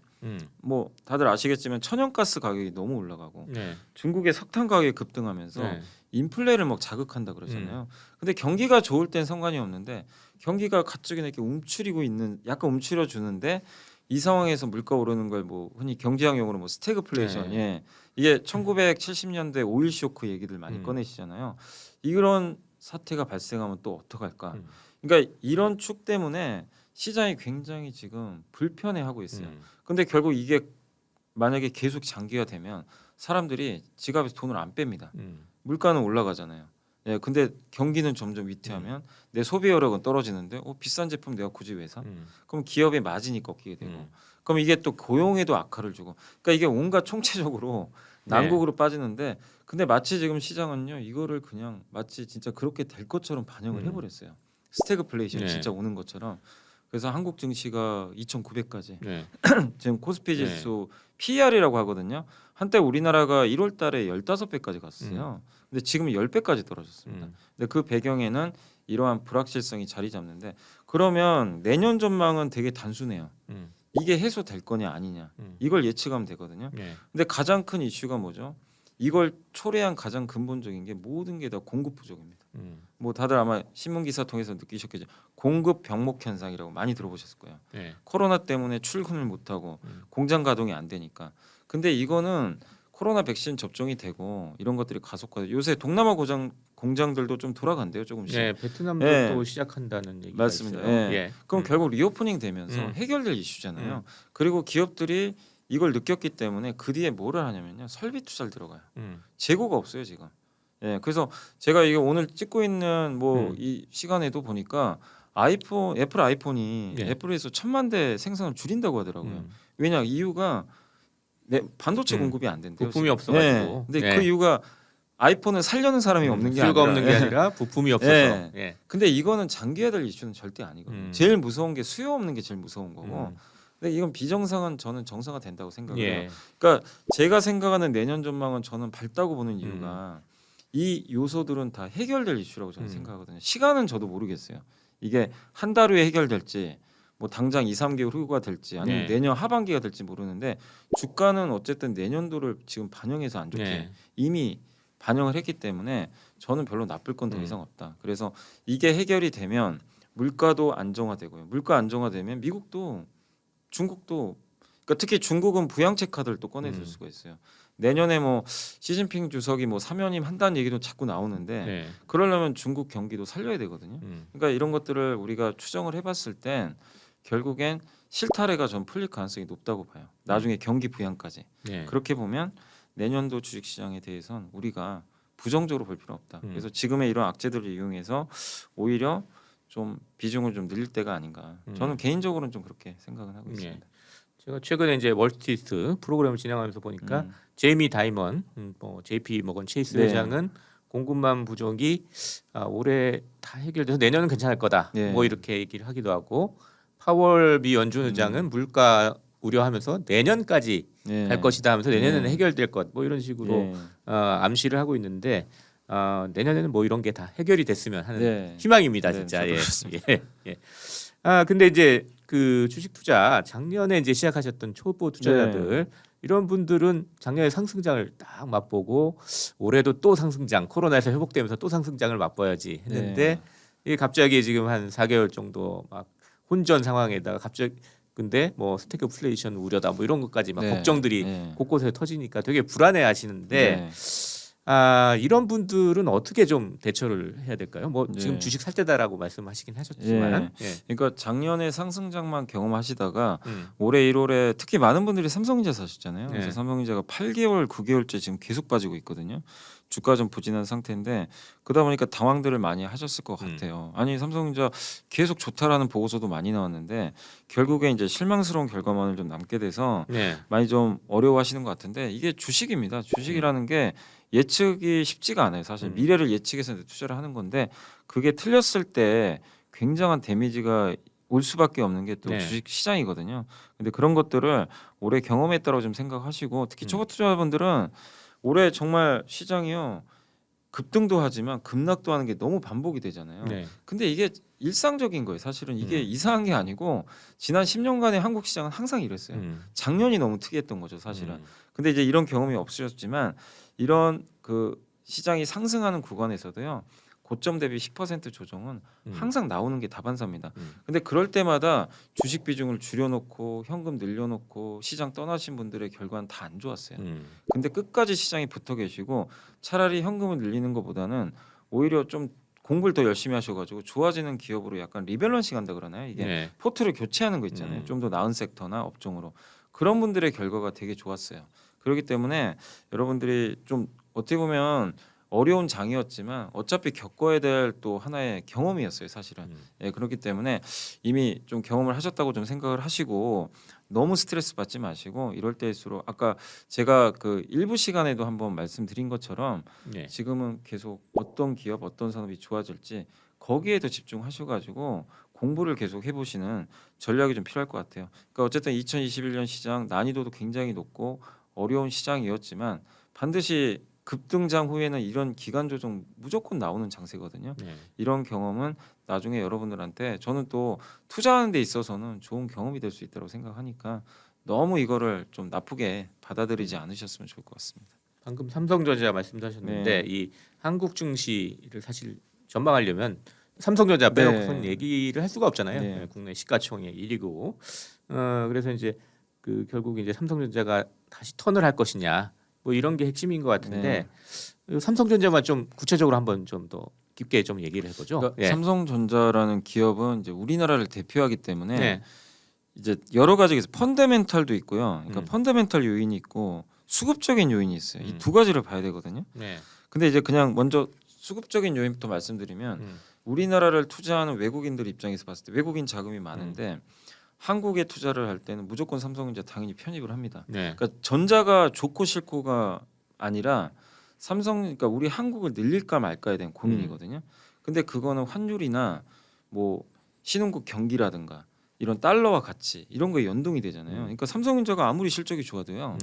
뭐 다들 아시겠지만 천연가스 가격이 너무 올라가고 네. 중국의 석탄 가격이 급등하면서 네. 인플레를 막 자극한다 그러잖아요. 근데 경기가 좋을 땐 상관이 없는데 경기가 갑자기 이렇게 움츠리고 있는 약간 움츠려 주는데 이 상황에서 물가 오르는 걸 뭐 흔히 경제학 용어로 뭐 스태그플레이션 예. 이게 1970년대 오일 쇼크 얘기들 많이 꺼내시잖아요. 이런 사태가 발생하면 또 어떡할까? 그러니까 이런 축 때문에 시장이 굉장히 지금 불편해하고 있어요. 근데 결국 이게 만약에 계속 장기화 되면 사람들이 지갑에서 돈을 안 뺍니다. 물가는 올라가잖아요. 예, 근데 경기는 점점 위태하면 내 소비 여력은 떨어지는데 비싼 제품 내가 굳이 왜 사? 그럼 기업의 마진이 꺾이게 되고 그럼 이게 또 고용에도 악화를 주고 그러니까 이게 온갖 총체적으로 난국으로 빠지는데 근데 마치 지금 시장은요 이거를 그냥 마치 진짜 그렇게 될 것처럼 반영을 해버렸어요. 스태그플레이션 네. 진짜 오는 것처럼. 그래서 한국 증시가 2,900까지 네. 지금 코스피 지수 PER이라고 하거든요. 한때 우리나라가 1월 달에 15배까지 갔어요. 근데 지금은 10배까지 떨어졌습니다. 근데 그 배경에는 이러한 불확실성이 자리 잡는데 그러면 내년 전망은 되게 단순해요. 이게 해소될 거냐 아니냐. 이걸 예측하면 되거든요. 네. 근데 가장 큰 이슈가 뭐죠? 이걸 초래한 가장 근본적인 게 모든 게 다 공급 부족입니다. 뭐 다들 아마 신문 기사 통해서 느끼셨겠죠. 공급 병목 현상이라고 많이 들어보셨을 거예요. 네. 코로나 때문에 출근을 못 하고 공장 가동이 안 되니까. 근데 이거는 코로나 백신 접종이 되고 이런 것들이 가속화. 요새 동남아 공장들도 좀 돌아간대요, 조금씩. 네, 베트남도 예. 또 시작한다는 얘기가 맞습니다. 있어요. 예. 예. 그럼 결국 리오프닝 되면서 해결될 이슈잖아요. 그리고 기업들이 이걸 느꼈기 때문에 그 뒤에 뭐를 하냐면요. 설비 투자를 들어가요. 재고가 없어요, 지금. 예. 그래서 제가 이게 오늘 찍고 있는 뭐 이 시간에도 보니까 애플 아이폰이 예. 애플에서 1,000만 대 생산을 줄인다고 하더라고요. 왜냐 이유가 반도체 공급이 안 된대요. 부품이 지금. 없어가지고. 근데 예. 그 이유가 아이폰을 살려는 사람이 없는 게 수요가 아니라 없는 게 아니라 부품이 없어서. 예. 예. 근데 이거는 장기화될 이슈는 절대 아니거든요. 제일 무서운 게 수요 없는 게 제일 무서운 거고. 근데 이건 비정상은 저는 정상화 된다고 생각을 해요. 예. 그러니까 제가 생각하는 내년 전망은 저는 밝다고 보는 이유가 이 요소들은 다 해결될 이슈라고 저는 생각하거든요. 시간은 저도 모르겠어요. 이게 한 달 후에 해결될지 뭐 당장 2, 3개월 후가 될지 아니면 네. 내년 하반기가 될지 모르는데 주가는 어쨌든 내년도를 지금 반영해서 안 좋게 네. 이미 반영을 했기 때문에 저는 별로 나쁠 건 더 이상 없다. 그래서 이게 해결이 되면 물가도 안정화되고요. 물가 안정화되면 미국도 중국도 그러니까 특히 중국은 부양책 카드를 또 꺼내줄 수가 있어요. 내년에 뭐 시진핑 주석이 뭐 사면임 한다는 얘기도 자꾸 나오는데 네. 그러려면 중국 경기도 살려야 되거든요. 그러니까 이런 것들을 우리가 추정을 해봤을 땐 결국엔 실타래가 전 풀릴 가능성이 높다고 봐요. 나중에 경기 부양까지. 네. 그렇게 보면 내년도 주식시장에 대해서는 우리가 부정적으로 볼 필요는 없다. 그래서 지금의 이런 악재들을 이용해서 오히려 좀 비중을 좀 늘릴 때가 아닌가. 저는 개인적으로는 좀 그렇게 생각을 하고 있습니다. 제가 최근에 이제 월스트리트 프로그램을 진행하면서 보니까 제이미 다이먼, 뭐 JP 모건 체이스 네. 회장은 공급망 부족이 올해 다 해결돼서 내년은 괜찮을 거다. 네. 뭐 이렇게 얘기를 하기도 하고 파월 미 연준 의장은 물가 우려하면서 내년까지 네. 갈 것이다 하면서 내년에는 네. 해결될 것. 뭐 이런 식으로 네. 암시를 하고 있는데 내년에는 뭐 이런 게 다 해결이 됐으면 하는 네. 희망입니다, 네, 진짜. 저도 예. 그렇습니다. 예. 근데 이제 그 주식 투자 작년에 이제 시작하셨던 초보 투자자들 이런 분들은 작년에 상승장을 딱 맛보고 올해도 또 상승장 코로나에서 회복되면서 또 상승장을 맛봐야지 했는데 이게 갑자기 지금 한 4개월 정도 막 혼전 상황에다가 갑자기 근데 뭐 스태그플레이션 우려다 뭐 이런 것까지 막 네. 걱정들이 네. 곳곳에 터지니까 되게 불안해하시는데 네. 이런 분들은 어떻게 좀 대처를 해야 될까요? 뭐 네. 지금 주식 살 때다라고 말씀하시긴 하셨지만, 그러니까 작년에 상승장만 경험하시다가 음. 올해 1월에 특히 많은 분들이 삼성전자 사셨잖아요. 네. 그래서 삼성전자가 8개월, 9개월째 지금 계속 빠지고 있거든요. 주가 좀 부진한 상태인데 그러다 보니까 당황들을 많이 하셨을 것 같아요. 아니 삼성전자 계속 좋다라는 보고서도 많이 나왔는데 결국에 이제 실망스러운 결과만을 좀 남게 돼서 네. 많이 좀 어려워하시는 것 같은데 이게 주식입니다. 주식이라는 게 예측이 쉽지가 않아요. 사실 미래를 예측해서 투자를 하는 건데 그게 틀렸을 때 굉장한 데미지가 올 수밖에 없는 게 또 네. 주식 시장이거든요. 근데 그런 것들을 올해 경험했다고 좀 생각하시고 특히 초보 투자자분들은 올해 정말 시장이요 급등도 하지만 급락도 하는 게 너무 반복이 되잖아요. 네. 근데 이게 일상적인 거예요. 사실은 이게 음. 이상한 게 아니고 지난 10년간의 한국 시장은 항상 이랬어요. 작년이 너무 특이했던 거죠, 사실은. 근데 이제 이런 경험이 없으셨지만 이런 그 시장이 상승하는 구간에서도요. 고점 대비 10% 조정은 항상 나오는 게 다반사입니다. 근데 그럴 때마다 주식 비중을 줄여놓고 현금 늘려놓고 시장 떠나신 분들의 결과는 다 안 좋았어요. 근데 끝까지 시장에 붙어 계시고 차라리 현금을 늘리는 것보다는 오히려 좀 공부를 더 열심히 하셔가지고 좋아지는 기업으로 약간 리밸런싱 한다 그러나요? 이게 네. 포트를 교체하는 거 있잖아요. 좀 더 나은 섹터나 업종으로 그런 분들의 결과가 되게 좋았어요. 그렇기 때문에 여러분들이 좀 어떻게 보면 어려운 장이었지만 어차피 겪어야 될 또 하나의 경험이었어요, 사실은. 예, 그렇기 때문에 이미 좀 경험을 하셨다고 좀 생각을 하시고 너무 스트레스 받지 마시고 이럴 때일수록 아까 제가 그 일부 시간에도 한번 말씀드린 것처럼 네. 지금은 계속 어떤 기업, 어떤 산업이 좋아질지 거기에 더 집중하셔가지고 공부를 계속 해보시는 전략이 좀 필요할 것 같아요. 그러니까 어쨌든 2021년 시장 난이도도 굉장히 높고 어려운 시장이었지만 반드시 급등장 후에는 이런 기간 조정 무조건 나오는 장세거든요. 네. 이런 경험은 나중에 여러분들한테 저는 또 투자하는 데 있어서는 좋은 경험이 될 수 있다고 생각하니까 너무 이거를 좀 나쁘게 받아들이지 않으셨으면 좋을 것 같습니다. 방금 삼성전자 말씀하셨는데 네. 이 한국 증시를 사실 전망하려면 삼성전자 빼놓고선 네. 얘기를 할 수가 없잖아요. 네. 국내 시가총액 1위고. 그래서 이제 그 결국 이제 삼성전자가 다시 턴을 할 것이냐 뭐 이런 게 핵심인 것 같은데 삼성전자만 좀 구체적으로 한번 좀 더 깊게 좀 얘기를 해보죠. 그러니까 예. 삼성전자라는 기업은 이제 우리나라를 대표하기 때문에 네. 이제 여러 가지 펀더멘탈도 있고요. 그러니까 음. 펀더멘탈 요인이 있고 수급적인 요인이 있어요. 이 음. 두 가지를 봐야 되거든요. 네. 근데 이제 그냥 먼저 수급적인 요인부터 말씀드리면 우리나라를 투자하는 외국인들 입장에서 봤을 때 외국인 자금이 많은데 한국에 투자를 할 때는 무조건 삼성전자 당연히 편입을 합니다. 네. 그러니까 전자가 좋고 싫고가 아니라 삼성 그러니까 우리 한국을 늘릴까 말까에 대한 고민이거든요. 근데 그거는 환율이나 뭐 신흥국 경기라든가 이런 달러와 가치 이런 거에 연동이 되잖아요. 그러니까 삼성전자가 아무리 실적이 좋아도요.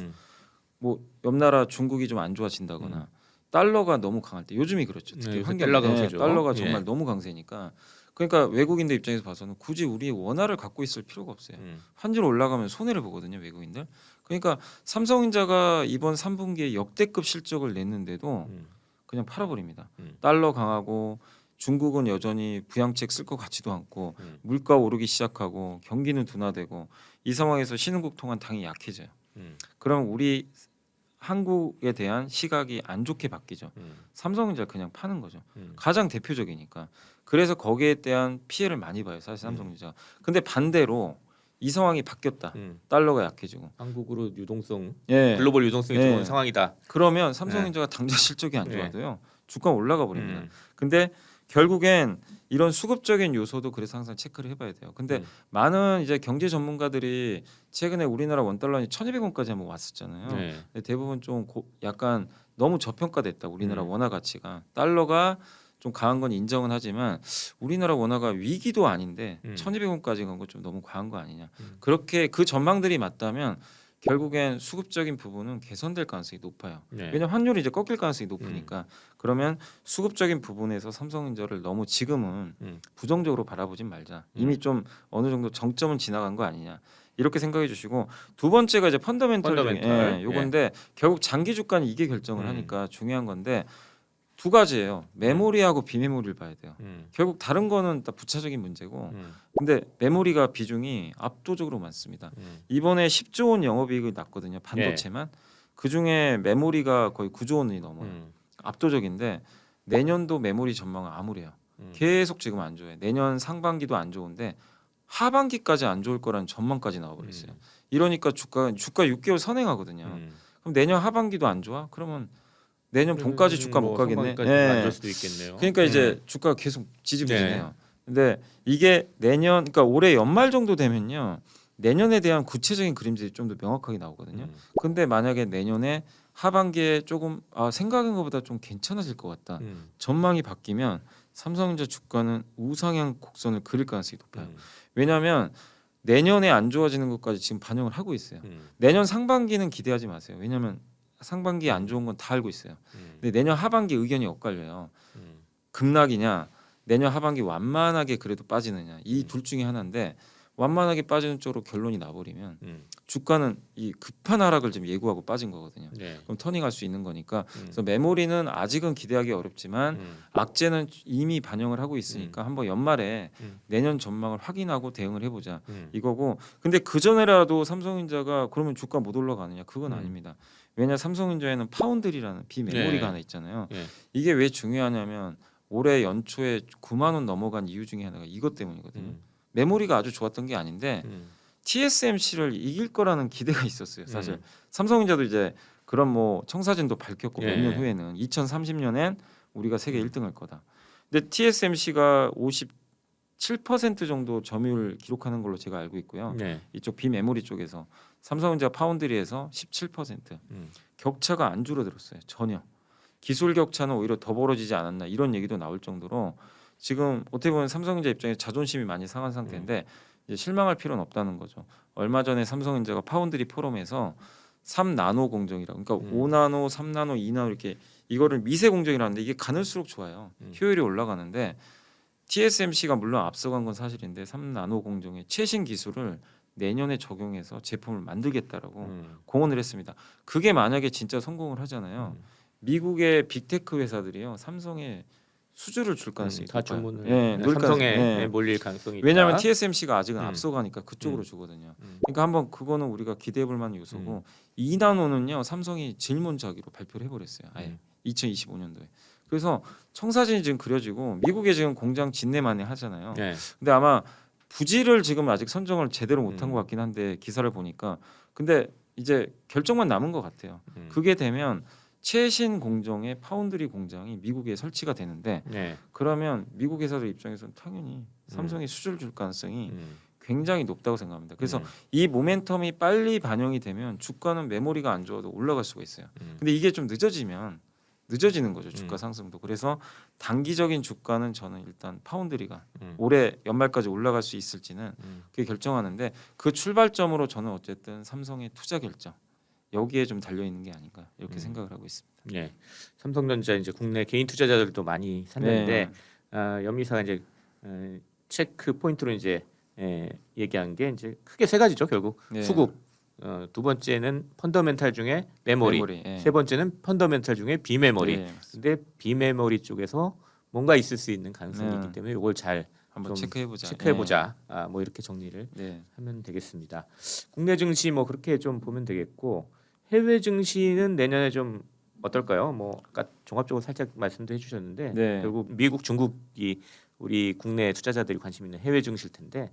뭐 옆 나라 중국이 좀 안 좋아진다거나 달러가 너무 강할 때 요즘이 그렇죠. 특히 네, 환경 달러 강세죠. 달러가 예. 정말 너무 강세니까 그러니까 외국인들 입장에서 봐서는 굳이 우리 원화를 갖고 있을 필요가 없어요. 환율 올라가면 손해를 보거든요, 외국인들. 그러니까 삼성전자가 이번 3분기에 역대급 실적을 냈는데도 그냥 팔아버립니다. 달러 강하고 중국은 여전히 부양책 쓸 것 같지도 않고 물가 오르기 시작하고 경기는 둔화되고 이 상황에서 신흥국 통화 당연히 약해져요. 그럼 우리 한국에 대한 시각이 안 좋게 바뀌죠. 삼성전자를 그냥 파는 거죠. 가장 대표적이니까. 그래서 거기에 대한 피해를 많이 봐요. 사실 삼성전자. 근데 반대로 이 상황이 바뀌었다. 달러가 약해지고 한국으로 유동성, 예. 글로벌 유동성이 예. 좋은 상황이다. 그러면 삼성전자가 당장 실적이 안 네. 좋아도요. 주가 올라가 버립니다. 근데 결국엔 이런 수급적인 요소도 그래서 항상 체크를 해봐야 돼요. 근데 많은 이제 경제 전문가들이 최근에 우리나라 원달러이 1,200원까지 한번 왔었잖아요. 네. 근데 대부분 좀 약간 너무 저평가됐다. 우리나라 원화 가치가 달러가 좀 강한 건 인정은 하지만 우리나라 원화가 위기도 아닌데 1,200원까지 간 거 좀 너무 과한 거 아니냐. 그렇게 그 전망들이 맞다면 결국엔 수급적인 부분은 개선될 가능성이 높아요. 네. 왜냐하면 환율이 이제 꺾일 가능성이 높으니까. 그러면 수급적인 부분에서 삼성전자를 너무 지금은 부정적으로 바라보진 말자. 이미 좀 어느 정도 정점은 지나간 거 아니냐. 이렇게 생각해 주시고 두 번째가 이제 펀더멘탈. 예, 요건데 결국 장기 주가는 이게 결정을 하니까 중요한 건데 두 가지예요. 메모리하고 비메모리를 봐야 돼요. 결국 다른 거는 다 부차적인 문제고 근데 메모리가 비중이 압도적으로 많습니다. 이번에 10조 원 영업이익을 났거든요. 반도체만. 그중에 메모리가 거의 9조 원이 넘어요. 압도적인데 내년도 메모리 전망은 암울해요. 계속 지금 안 좋아요. 내년 상반기도 안 좋은데 하반기까지 안 좋을 거라는 전망까지 나와버렸어요. 이러니까 주가 6개월 선행하거든요. 그럼 내년 하반기도 안 좋아? 그러면 내년 봄까지 주가 못 가겠네. 안될 수도 있겠네요. 그러니까 이제 주가가 계속 지지부진해요. 근데 이게 내년 그러니까 올해 연말 정도 되면요. 내년에 대한 구체적인 그림들이 좀 더 명확하게 나오거든요. 근데 만약에 내년에 하반기에 조금 생각한 것보다 좀 괜찮아질 것 같다. 전망이 바뀌면 삼성전자 주가는 우상향 곡선을 그릴 가능성이 높아요. 왜냐하면 내년에 안 좋아지는 것까지 지금 반영을 하고 있어요. 내년 상반기는 기대하지 마세요. 왜냐하면 상반기 안 좋은 건 다 알고 있어요. 근데 내년 하반기 의견이 엇갈려요. 음. 급락이냐 내년 하반기 완만하게 그래도 빠지느냐 이 둘 중에 하나인데 완만하게 빠지는 쪽으로 결론이 나버리면 주가는 이 급한 하락을 좀 예고하고 빠진 거거든요. 네. 그럼 터닝할 수 있는 거니까 그래서 메모리는 아직은 기대하기 어렵지만 악재는 이미 반영을 하고 있으니까 한번 연말에 내년 전망을 확인하고 대응을 해보자 이거고 근데 그 전에라도 삼성전자가 그러면 주가 못 올라가느냐 그건 아닙니다. 왜냐 삼성전자에는 파운드리라는 비메모리가 네. 하나 있잖아요. 네. 이게 왜 중요하냐면 올해 연초에 9만 원 넘어간 이유 중에 하나가 이것 때문이거든요. 메모리가 아주 좋았던 게 아닌데 TSMC를 이길 거라는 기대가 있었어요. 사실 삼성전자도 이제 그런 뭐 청사진도 밝혔고 예. 몇 년 후에는 2030년엔 우리가 세계 1등할 거다. 근데 TSMC가 57% 정도 점유율 기록하는 걸로 제가 알고 있고요. 네. 이쪽 비메모리 쪽에서 삼성전자 파운드리에서 17% 격차가 안 줄어들었어요. 전혀. 기술 격차는 오히려 더 벌어지지 않았나 이런 얘기도 나올 정도로 지금 어떻게 보면 삼성전자 입장에서 자존심이 많이 상한 상태인데 이제 실망할 필요는 없다는 거죠. 얼마 전에 삼성전자가 파운드리 포럼에서 3나노 공정이라고 그러니까 5나노, 3나노, 2나노 이렇게 이거를 미세 공정이라는데 이게 가늘수록 좋아요. 효율이 올라가는데 TSMC가 물론 앞서간 건 사실인데 3나노 공정의 최신 기술을 내년에 적용해서 제품을 만들겠다라고 공언을 했습니다. 그게 만약에 진짜 성공을 하잖아요. 미국의 빅테크 회사들이요 삼성에 수주를 줄 가능성이 다 높아요. 주문을 예, 넣을 삼성에 가능성이- 몰릴 가능성이 있다. 왜냐하면 TSMC가 아직은 음. 앞서가니까 그쪽으로 주거든요. 음. 그러니까 한번 그거는 우리가 기대해볼 만한 요소고 2나노는요 삼성이 제일 먼저 하기로 발표를 해버렸어요. 아예 2025년도에. 그래서 청사진이 지금 그려지고 미국에 지금 공장 진내만에 하잖아요. 네. 근데 아마 부지를 지금 아직 선정을 제대로 못한 것 같긴 한데 기사를 보니까 근데 이제 결정만 남은 것 같아요. 그게 되면 최신 공정의 파운드리 공장이 미국에 설치가 되는데 네. 그러면 미국 회사들 입장에서는 당연히 삼성에 수주를 줄 가능성이 굉장히 높다고 생각합니다. 그래서 이 모멘텀이 빨리 반영이 되면 주가는 메모리가 안 좋아도 올라갈 수가 있어요. 근데 이게 좀 늦어지는 거죠. 주가 상승도. 그래서 단기적인 주가는 저는 일단 파운드리가 올해 연말까지 올라갈 수 있을지는 그게 결정하는데 그 출발점으로 저는 어쨌든 삼성의 투자 결정 여기에 좀 달려 있는 게 아닌가 이렇게 생각을 하고 있습니다. 네. 삼성전자 이제 국내 개인 투자자들도 많이 샀는데 연미사가 이제 체크 포인트로 이제 얘기한 게 이제 크게 세 가지죠. 결국 네. 수급, 두 번째는 펀더멘탈 중에 메모리, 예. 세 번째는 펀더멘탈 중에 비메모리. 네, 근데 비메모리 쪽에서 뭔가 있을 수 있는 가능성이 네. 있기 때문에 이걸 잘 한번 좀 체크해보자. 체크해보자. 뭐 이렇게 정리를 네. 하면 되겠습니다. 국내 증시 뭐 그렇게 좀 보면 되겠고 해외 증시는 내년에 좀 어떨까요? 뭐 아까 종합적으로 살짝 말씀도 해주셨는데 네. 결국 미국, 중국이 우리 국내 투자자들이 관심 있는 해외 증시일 텐데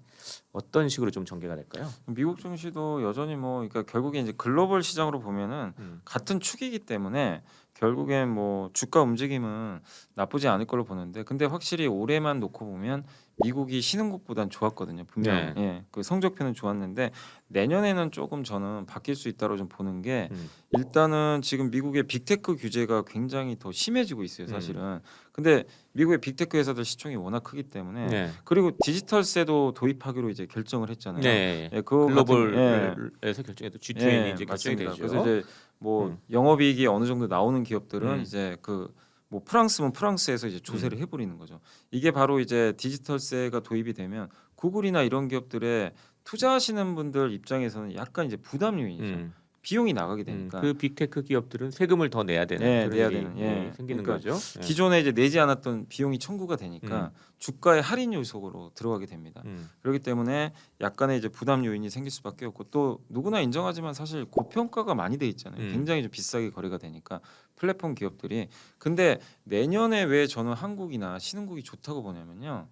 어떤 식으로 좀 전개가 될까요? 미국 증시도 여전히 뭐 그러니까 결국에 이제 글로벌 시장으로 보면은 같은 축이기 때문에 결국엔 뭐 주가 움직임은 나쁘지 않을 걸로 보는데 근데 확실히 올해만 놓고 보면 미국이 쉬는 것보단 좋았거든요. 분명 네. 예, 그 성적표는 좋았는데 내년에는 조금 저는 바뀔 수 있다고 좀 보는 게 일단은 지금 미국의 빅테크 규제가 굉장히 더 심해지고 있어요. 사실은. 근데 미국의 빅테크 회사들 시총이 워낙 크기 때문에 네. 그리고 디지털세도 도입하기로 이제 결정을 했잖아요. 네. 예, 그거 글로벌에서 결정해도 G20에 이제 결정이 맞습니다. 되죠. 그래서 이제 뭐 음. 영업이익이 어느 정도 나오는 기업들은 이제 그 뭐 프랑스면 프랑스에서 이제 조세를 해버리는 거죠. 이게 바로 이제 디지털세가 도입이 되면 구글이나 이런 기업들에 투자하시는 분들 입장에서는 약간 이제 부담 요인이죠. 비용이 나가게 되니까 그 빅테크 기업들은 세금을 더 내야 되는 네, 그런 내야 일이 되는, 예. 생기는 그러니까 거죠. 예. 기존에 이제 내지 않았던 비용이 청구가 되니까 주가의 할인 요소로 들어가게 됩니다. 그렇기 때문에 약간의 이제 부담 요인이 생길 수밖에 없고 또 누구나 인정하지만 사실 고평가가 많이 돼 있잖아요. 굉장히 좀 비싸게 거래가 되니까 플랫폼 기업들이. 근데 내년에 왜 저는 한국이나 신흥국이 좋다고 보냐면요.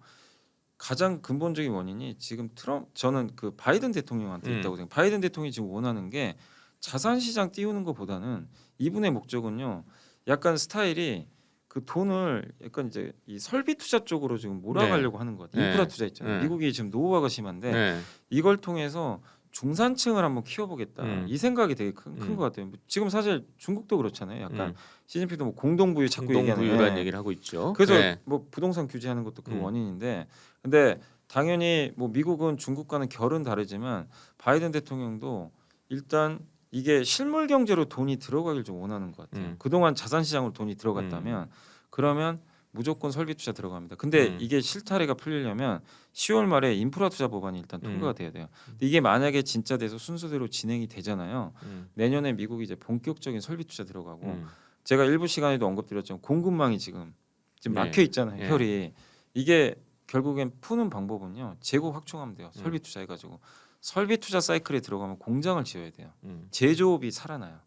가장 근본적인 원인이 지금 저는 그 바이든 대통령한테 있다고 생각해요. 바이든 대통령이 지금 원하는 게 자산 시장 띄우는 것보다는 이분의 목적은요. 약간 스타일이 그 돈을 약간 이제 이 설비 투자 쪽으로 지금 몰아가려고 하는 것 같아요. 인프라 투자 있잖아요. 미국이 지금 노후화가 심한데 이걸 통해서 중산층을 한번 키워보겠다. 이 생각이 되게 큰 것 같아요. 지금 사실 중국도 그렇잖아요. 약간 시진핑도 뭐 공동부유 자꾸 얘기하는 공동부유라는 얘기를 하고 있죠. 그래서 뭐 부동산 규제하는 것도 그 원인인데 근데 당연히 뭐 미국은 중국과는 결은 다르지만 바이든 대통령도 일단 이게 실물 경제로 돈이 들어가길 좀 원하는 것 같아요. 그동안 자산 시장으로 돈이 들어갔다면 그러면 무조건 설비 투자 들어갑니다. 근데 이게 실타래가 풀리려면 10월 말에 인프라 투자 법안이 일단 통과가 돼야 돼요. 근데 이게 만약에 진짜 돼서 순서대로 진행이 되잖아요. 내년에 미국이 이제 본격적인 설비 투자 들어가고 제가 일부 시간에도 언급드렸지만 공급망이 지금 네. 막혀 있잖아요. 네. 혈이 이게 결국엔 푸는 방법은요. 재고 확충하면 돼요. 설비 투자해가지고 설비 투자 사이클에 들어가면 공장을 지어야 돼요. 제조업이 살아나요.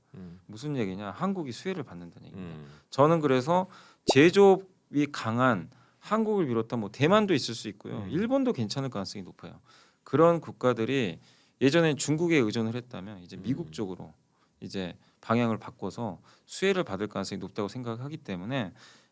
무슨 얘기냐? 한국이 수혜를 받는다는 얘기입니다. 저는 그래서 제조업이 강한 한국을 비롯한 뭐 대만도 있을 수 있고요. 일본도 괜찮을 가능성이 높아요. 그런 국가들이 예전엔 중국에 의존을 했다면 이제 미국 쪽으로 이제 방향을 바꿔서 수혜를 받을 가능성이 높다고 생각하기 때문에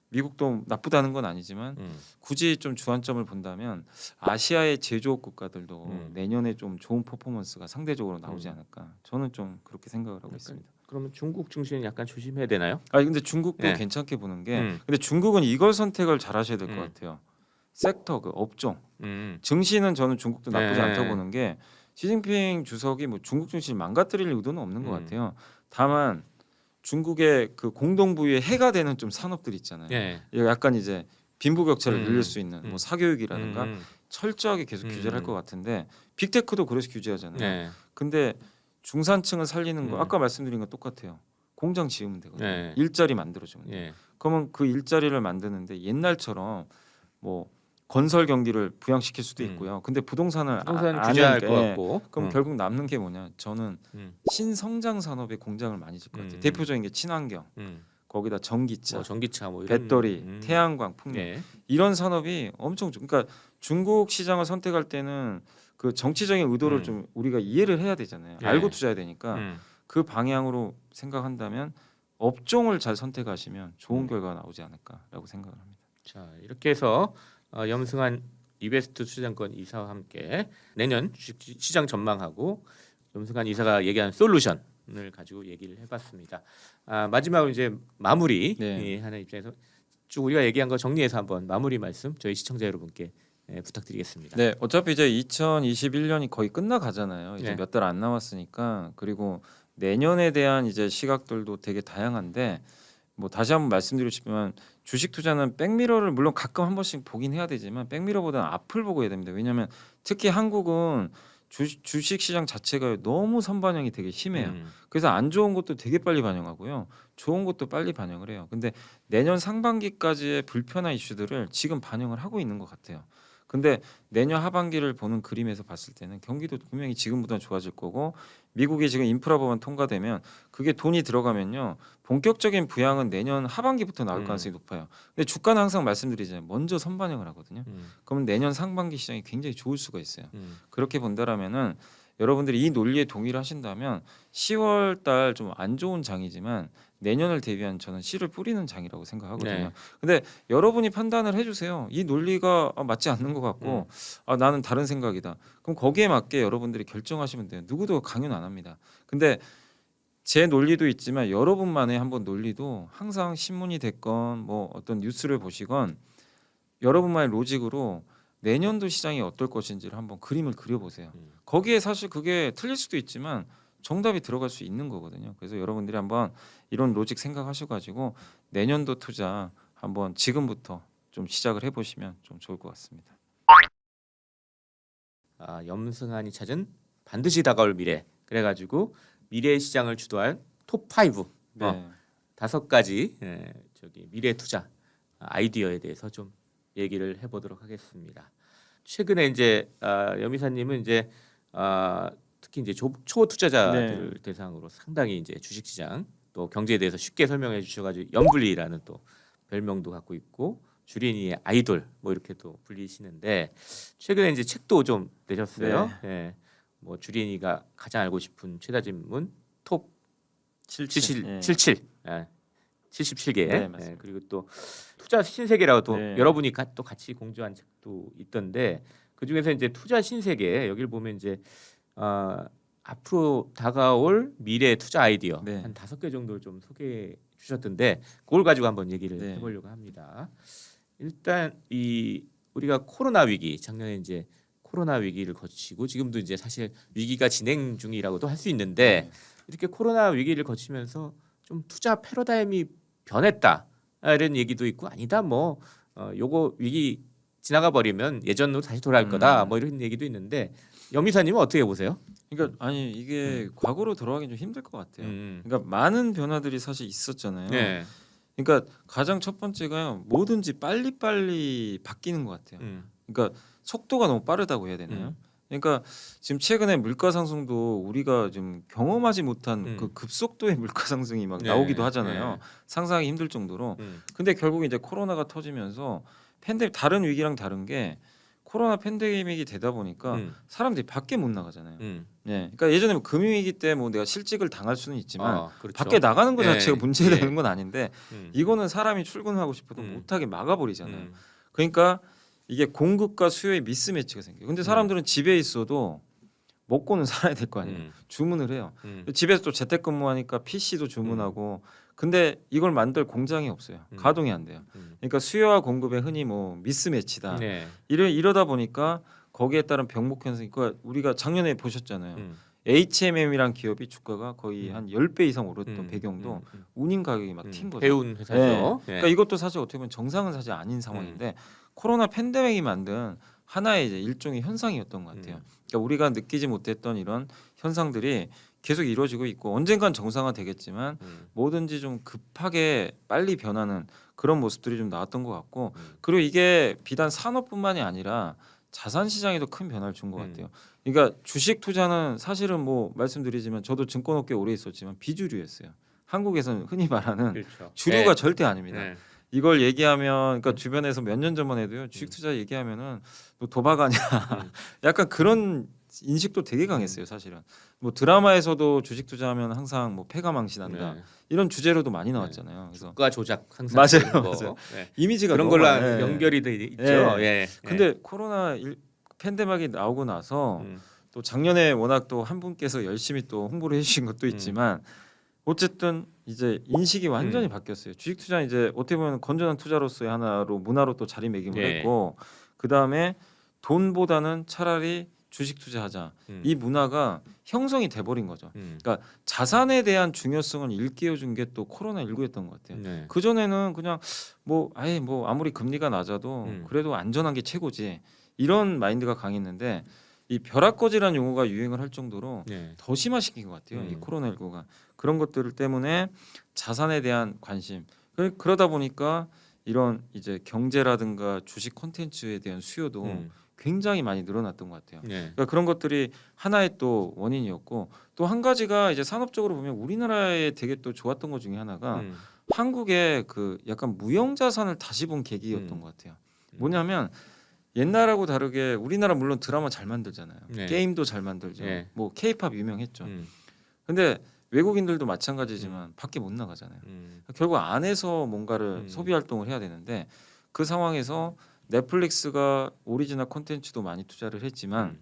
미국도 나쁘다는 건 아니지만 굳이 좀 주안점을 본다면 아시아의 제조업 국가들도 내년에 좀 좋은 퍼포먼스가 상대적으로 나오지 않을까. 저는 좀 그렇게 생각을 하고 있습니다. 그러면 중국 증시는 약간 조심해야 되나요? 아니 근데 중국도 네. 괜찮게 보는 게 근데 중국은 이걸 선택을 잘 하셔야 될 것 같아요. 섹터 그 업종. 증시는 저는 중국도 나쁘지 네. 않다고 보는 게 시진핑 주석이 뭐 중국 증시를 망가뜨릴 의도는 없는 것 같아요. 다만 중국의 그 공동 부유에 해가 되는 좀 산업들 있잖아요. 예. 이거 약간 이제 빈부격차를 늘릴 수 있는 뭐 사교육이라든가 철저하게 계속 규제를 할 것 같은데 빅테크도 그래서 규제하잖아요. 네. 근데 중산층을 살리는 거 아까 말씀드린 거 똑같아요. 공장 지으면 되거든요. 네. 일자리 만들어주면 돼요. 예. 그러면 그 일자리를 만드는데 옛날처럼 뭐 건설 경기를 부양시킬 수도 있고요. 근데 부동산을 안 규제할 하니까, 것 예. 같고. 그럼 결국 남는 게 뭐냐? 저는 음. 신성장 산업에 공장을 많이 질 것 같아요. 대표적인 게 친환경, 거기다 전기차, 뭐 전기차 뭐 이런 배터리, 태양광, 풍력 예. 이런 산업이 엄청 그러니까 중국 시장을 선택할 때는 그 정치적인 의도를 좀 우리가 이해를 해야 되잖아요. 예. 알고 투자해야 되니까 그 방향으로 생각한다면 업종을 잘 선택하시면 좋은 결과가 나오지 않을까라고 생각을 합니다. 자, 이렇게 해서 염승한 이베스트 투자증권 이사와 함께 내년 주식 시장 전망하고 염승한 이사가 얘기한 솔루션을 가지고 얘기를 해봤습니다. 마지막으로 이제 마무리 네. 하는 입장에서 쭉 우리가 얘기한 거 정리해서 한번 마무리 말씀 저희 시청자 여러분께 부탁드리겠습니다. 네, 어차피 이제 2021년이 거의 끝나가잖아요. 이제 네. 몇 달 안 남았으니까 그리고 내년에 대한 이제 시각들도 되게 다양한데 뭐 다시 한번 말씀드리지만 주식 투자는 백미러를 물론 가끔 한 번씩 보긴 해야 되지만 백미러보다는 앞을 보고 해야 됩니다. 왜냐하면 특히 한국은 주식 시장 자체가 너무 선반영이 되게 심해요. 그래서 안 좋은 것도 되게 빨리 반영하고요. 좋은 것도 빨리 반영을 해요. 근데 내년 상반기까지의 불편한 이슈들을 지금 반영을 하고 있는 것 같아요. 근데 내년 하반기를 보는 그림에서 봤을 때는 경기도 분명히 지금보다 좋아질 거고 미국이 지금 인프라 법안 통과되면 그게 돈이 들어가면요 본격적인 부양은 내년 하반기부터 나올 가능성이 높아요. 근데 주가는 항상 말씀드리잖아요. 먼저 선반영을 하거든요. 그러면 내년 상반기 시장이 굉장히 좋을 수가 있어요. 그렇게 본다라면은 여러분들이 이 논리에 동의를 하신다면 10월 달 좀 안 좋은 장이지만 내년을 대비한 저는 씨를 뿌리는 장이라고 생각하거든요. 네. 근데 여러분이 판단을 해주세요. 이 논리가 맞지 않는 것 같고 나는 다른 생각이다. 그럼 거기에 맞게 여러분들이 결정하시면 돼요. 누구도 강요는 안 합니다. 근데 제 논리도 있지만 여러분만의 한번 논리도 항상 신문이 됐건 뭐 어떤 뉴스를 보시건 여러분만의 로직으로 내년도 시장이 어떨 것인지를 한번 그림을 그려보세요. 거기에 사실 그게 틀릴 수도 있지만 정답이 들어갈 수 있는 거거든요. 그래서 여러분들이 한번 이런 로직 생각하셔가지고 내년도 투자 한번 지금부터 좀 시작을 해보시면 좀 좋을 것 같습니다. 염승한이 찾은 반드시 다가올 미래. 그래가지고 미래 시장을 주도할 톱 5 네. 5가지 저기 미래 투자 아이디어에 대해서 좀 얘기를 해보도록 하겠습니다. 최근에 이제 염 이사님은 이제 특히 이제 초 투자자들을 대상으로 상당히 이제 주식시장 또 경제에 대해서 쉽게 설명해 주셔가지고 염불리라는 또 별명도 갖고 있고 주린이의 아이돌 뭐 이렇게 또 불리시는데 최근에 이제 책도 좀 내셨어요. 네. 뭐 주린이가 가장 알고 싶은 최다 질문 톱 77. 77개. 맞습니다. 그리고 또 투자 신세계라고 또 네. 여러분이 또 같이 공조한 책도 있던데 그 중에서 이제 투자 신세계 여기를 보면 이제 앞으로 다가올 미래 투자 아이디어 한 5개 정도를 좀 소개해 주셨던데 그걸 가지고 한번 얘기를 해보려고 합니다. 일단 이 우리가 코로나 위기 작년에 이제 코로나 위기를 거치고 지금도 이제 사실 위기가 진행 중이라고도 할 수 있는데 이렇게 코로나 위기를 거치면서 좀 투자 패러다임이 변했다 이런 얘기도 있고 아니다 뭐 요거 위기 지나가 버리면 예전으로 다시 돌아갈 거다 뭐 이런 얘기도 있는데 염 이사님은 어떻게 보세요? 그러니까 아니 이게 과거로 돌아가긴 좀 힘들 것 같아요. 음. 그러니까 많은 변화들이 사실 있었잖아요. 네. 그러니까 가장 첫 번째가요. 뭐든지 빨리빨리 바뀌는 것 같아요. 그러니까 속도가 너무 빠르다고 해야 되나요? 그러니까 지금 최근에 물가 상승도 우리가 좀 경험하지 못한 그 급속도의 물가 상승이 막 네, 나오기도 하잖아요. 네. 상상하기 힘들 정도로. 근데 결국 이제 코로나가 터지면서 다른 위기랑 다른 게 코로나 팬데믹이 되다 보니까 사람들이 밖에 못 나가잖아요. 네. 그러니까 예전에 뭐 금융위기 때 뭐 내가 실직을 당할 수는 있지만 그렇죠. 밖에 나가는 것 예, 자체가 문제되는 예. 건 아닌데 이거는 사람이 출근하고 싶어도 못하게 막아버리잖아요. 음. 그러니까 이게 공급과 수요의 미스매치가 생겨요. 근데 사람들은 집에 있어도 먹고는 살아야 될 거 아니에요. 주문을 해요. 집에서 또 재택근무하니까 PC도 주문하고 근데 이걸 만들 공장이 없어요. 가동이 안 돼요. 그러니까 수요와 공급에 흔히 뭐 미스매치다. 네. 이러다 보니까 거기에 따른 병목 현상이 그러니까 우리가 작년에 보셨잖아요. HMM이란 기업이 주가가 거의 한 10배 이상 오랐던 배경도 운임 가격이 막 튄 거죠. 배운 회사죠. 네. 예. 그러니까 이것도 사실 어떻게 보면 정상은 사실 아닌 상황인데 코로나 팬데믹이 만든 하나의 이제 일종의 현상이었던 것 같아요. 그러니까 우리가 느끼지 못했던 이런 현상들이 계속 이루어지고 있고 언젠간 정상화 되겠지만 뭐든지 좀 급하게 빨리 변하는 그런 모습들이 좀 나왔던 것 같고 그리고 이게 비단 산업뿐만이 아니라 자산 시장에도 큰 변화를 준 것 같아요. 그러니까 주식 투자는 사실은 뭐 말씀드리지만 저도 증권업계 오래 있었지만 비주류였어요. 한국에서는 흔히 말하는 그렇죠. 주류가 네. 절대 아닙니다. 네. 이걸 얘기하면 그러니까 주변에서 몇 년 전만 해도요 주식 투자 얘기하면은 너 도박 아니야 약간 그런 인식도 되게 강했어요 사실은. 뭐 드라마에서도 주식 투자하면 항상 뭐 패가 망신한다 네. 이런 주제로도 많이 나왔잖아요. 그래서 주가 조작 항상 맞아요, 그런 거. 맞아요. 네. 이미지가 그런 너무 걸로 많아요. 연결이 돼 있죠. 예. 예. 근데 코로나 팬데믹이 나오고 나서 또 작년에 워낙 또 한 분께서 열심히 또 홍보를 해주신 것도 있지만 어쨌든 이제 인식이 완전히 바뀌었어요. 주식 투자 이제 어떻게 보면 건전한 투자로서의 하나로 문화로 또 자리매김을 예. 했고 그 다음에 돈보다는 차라리 주식 투자하자 이 문화가 형성이 돼버린 거죠. 그러니까 자산에 대한 중요성을 일깨워준 게 또 코로나 19였던 것 같아요. 네. 그 전에는 그냥 뭐 아예 뭐 아무리 금리가 낮아도 그래도 안전한 게 최고지 이런 마인드가 강했는데 이 벼락거지라는 용어가 유행을 할 정도로 네. 더 심화시킨 것 같아요. 이 코로나19가 그런 것들 때문에 자산에 대한 관심 그러다 보니까 이런 이제 경제라든가 주식 콘텐츠에 대한 수요도 굉장히 많이 늘어났던 것 같아요. 네. 그러니까 그런 것들이 하나의 또 원인이었고 또 한 가지가 이제 산업적으로 보면 우리나라에 되게 또 좋았던 것 중에 하나가 한국의 그 약간 무형 자산을 다시 본 계기였던 것 같아요. 뭐냐면 옛날하고 다르게 우리나라 물론 드라마 잘 만들잖아요. 네. 게임도 잘 만들죠. 네. 뭐 K-팝 유명했죠. 근데 외국인들도 마찬가지지만 밖에 못 나가잖아요. 결국 안에서 뭔가를 소비 활동을 해야 되는데 그 상황에서 넷플릭스가 오리지널 콘텐츠도 많이 투자를 했지만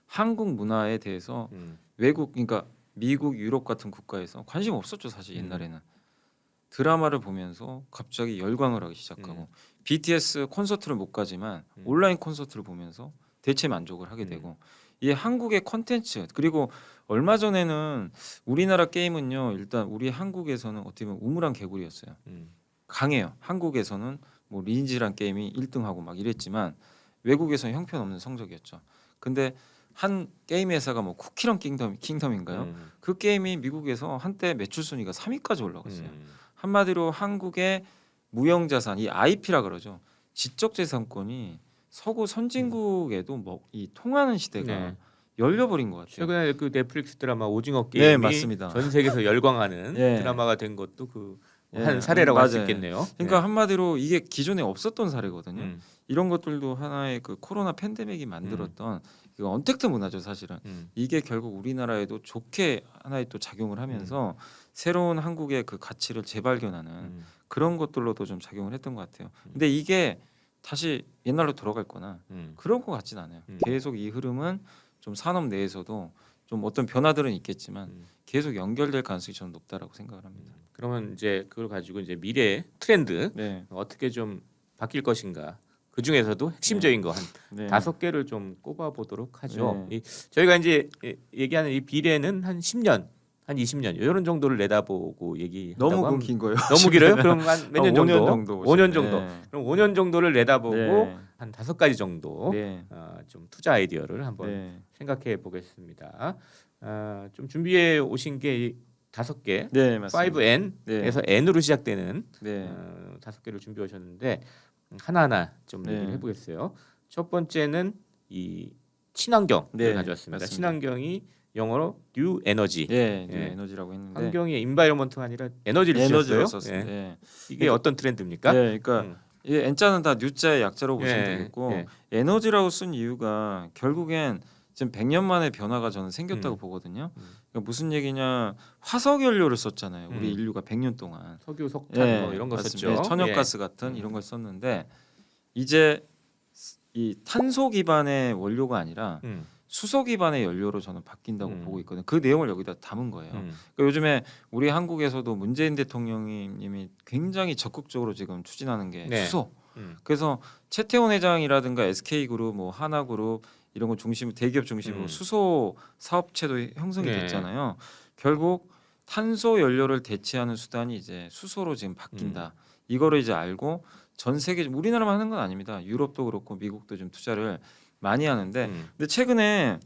한국 문화에 대해서 외국 그러니까 미국, 유럽 같은 국가에서 관심 없었죠 사실 옛날에는. 드라마를 보면서 갑자기 열광을 하기 시작하고 BTS 콘서트를 못 가지만 온라인 콘서트를 보면서 대체 만족을 하게 되고 이게 한국의 콘텐츠 그리고 얼마 전에는 우리나라 게임은요 일단 우리 한국에서는 어떻게 보면 우물안 개구리였어요. 강해요. 한국에서는 뭐 리니지란 게임이 1등하고 막 이랬지만 외국에서는 형편없는 성적이었죠. 근데 한 게임 회사가 뭐 쿠키런 킹덤인가요? 그 게임이 미국에서 한때 매출 순위가 3위까지 올라갔어요. 한마디로 한국의 무형자산 이 IP라 그러죠. 지적재산권이 서구 선진국에도 뭐 이 통하는 시대가 네. 열려버린 것 같아요. 최근에 그 넷플릭스 드라마 오징어 네, 게임이 맞습니다. 전 세계에서 열광하는 예. 드라마가 된 것도 그 예, 한 사례라고 할 수 맞아요. 있겠네요. 그러니까 한마디로 이게 기존에 없었던 사례거든요. 음. 이런 것들도 하나의 그 코로나 팬데믹이 만들었던 그 언택트 문화죠, 사실은. 이게 결국 우리나라에도 좋게 하나의 또 작용을 하면서 새로운 한국의 그 가치를 재발견하는 그런 것들로도 좀 작용을 했던 것 같아요. 근데 이게 다시 옛날로 돌아갈 거나 그런 것 같진 않아요. 계속 이 흐름은 좀 산업 내에서도 좀 어떤 변화들은 있겠지만 계속 연결될 가능성이 저는 높다라고 생각을 합니다. 그러면 이제 그걸 가지고 이제 미래 트렌드 네. 어떻게 좀 바뀔 것인가 그 중에서도 핵심적인 거 한 네. 5개를 좀 꼽아보도록 하죠. 네. 저희가 이제 얘기하는 이 비례는 한 10년, 한 20년 이런 정도를 내다보고 얘기한다고 너무 하면 긴 거예요. 너무 길어요? 그럼 한 몇 년 정도? 5년 정도. 5년 정도. 네. 그럼 5년 정도를 내다보고 네. 한 5가지 정도 네. 좀 투자 아이디어를 한번 네. 생각해 보겠습니다. 좀 준비해 오신 게 5개, 네, 맞습니다. 5N에서 N으로 시작되는 네. 5개를 준비해 오셨는데 하나하나 좀 네. 얘기를 해보겠어요. 첫 번째는 이 친환경을 네, 가져왔습니다. 맞습니다. 친환경이 영어로 뉴 에너지. 네, 예. 에너지라고 했는데 환경이 인바이러먼트가 아니라 에너지를 에너지로 쓰셨어요. 썼습니다. 예. 네. 이게 그러니까- 어떤 트렌드입니까? 네, 그러니까 음. 이 N자는 다 뉴자의 약자로 보시면 예, 되겠고 예. 에너지라고 쓴 이유가 결국엔 지금 100년 만에 변화가 저는 생겼다고 보거든요. 그러니까 무슨 얘기냐? 화석 연료를 썼잖아요. 우리 인류가 100년 동안. 석유, 석탄 예, 뭐 이런 거 맞습니다. 썼죠. 예, 천연가스 같은 이런 걸 썼는데 이제 이 탄소 기반의 원료가 아니라 음. 수소 기반의 연료로 저는 바뀐다고 보고 있거든요. 그 내용을 여기다 담은 거예요. 음. 그러니까 요즘에 우리 한국에서도 문재인 대통령님이 굉장히 적극적으로 지금 추진하는 게 네. 수소. 음. 그래서 최태원 회장이라든가 SK그룹, 뭐 하나그룹 이런 거 중심 대기업 중심으로 수소 사업체도 형성이 네. 됐잖아요. 결국 탄소 연료를 대체하는 수단이 이제 수소로 지금 바뀐다. 이거를 이제 알고 전 세계 우리나라만 하는 건 아닙니다. 유럽도 그렇고 미국도 좀 투자를 많이 하는데 근데 최근에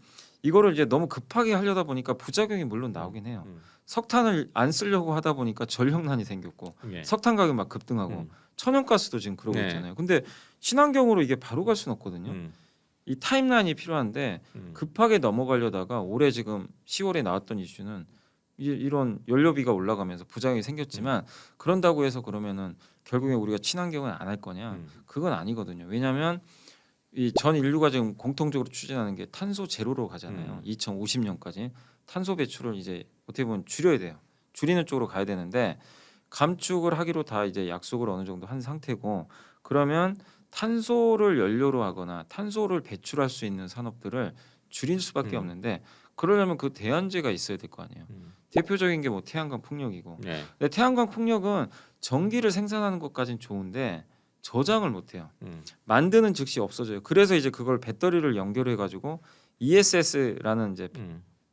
이거를 이제 너무 급하게 하려다 보니까 부작용이 물론 나오긴 해요. 석탄을 안 쓰려고 하다 보니까 전력난이 생겼고 예. 석탄 가격이 막 급등하고 천연가스도 지금 그러고 네. 있잖아요. 근데 친환경으로 이게 바로 갈 수는 없거든요. 음. 이 타임라인이 필요한데 급하게 넘어가려다가 올해 지금 10월에 나왔던 이슈는 이런 연료비가 올라가면서 부작용이 생겼지만 그런다고 해서 그러면은 결국에 우리가 친환경은 안 할 거냐? 그건 아니거든요. 왜냐하면 이 전 인류가 지금 공통적으로 추진하는 게 탄소 제로로 가잖아요. 2050년까지 탄소 배출을 이제 어떻게 보면 줄여야 돼요. 줄이는 쪽으로 가야 되는데 감축을 하기로 다 이제 약속을 어느 정도 한 상태고 그러면 탄소를 연료로 하거나 탄소를 배출할 수 있는 산업들을 줄일 수밖에 없는데 그러려면 그 대안제가 있어야 될 거 아니에요. 대표적인 게 뭐 태양광 풍력이고 네. 근데 태양광 풍력은 전기를 생산하는 것까지는 좋은데 저장을 못 해요. 만드는 즉시 없어져요. 그래서 이제 그걸 배터리를 연결해 가지고 ESS라는 이제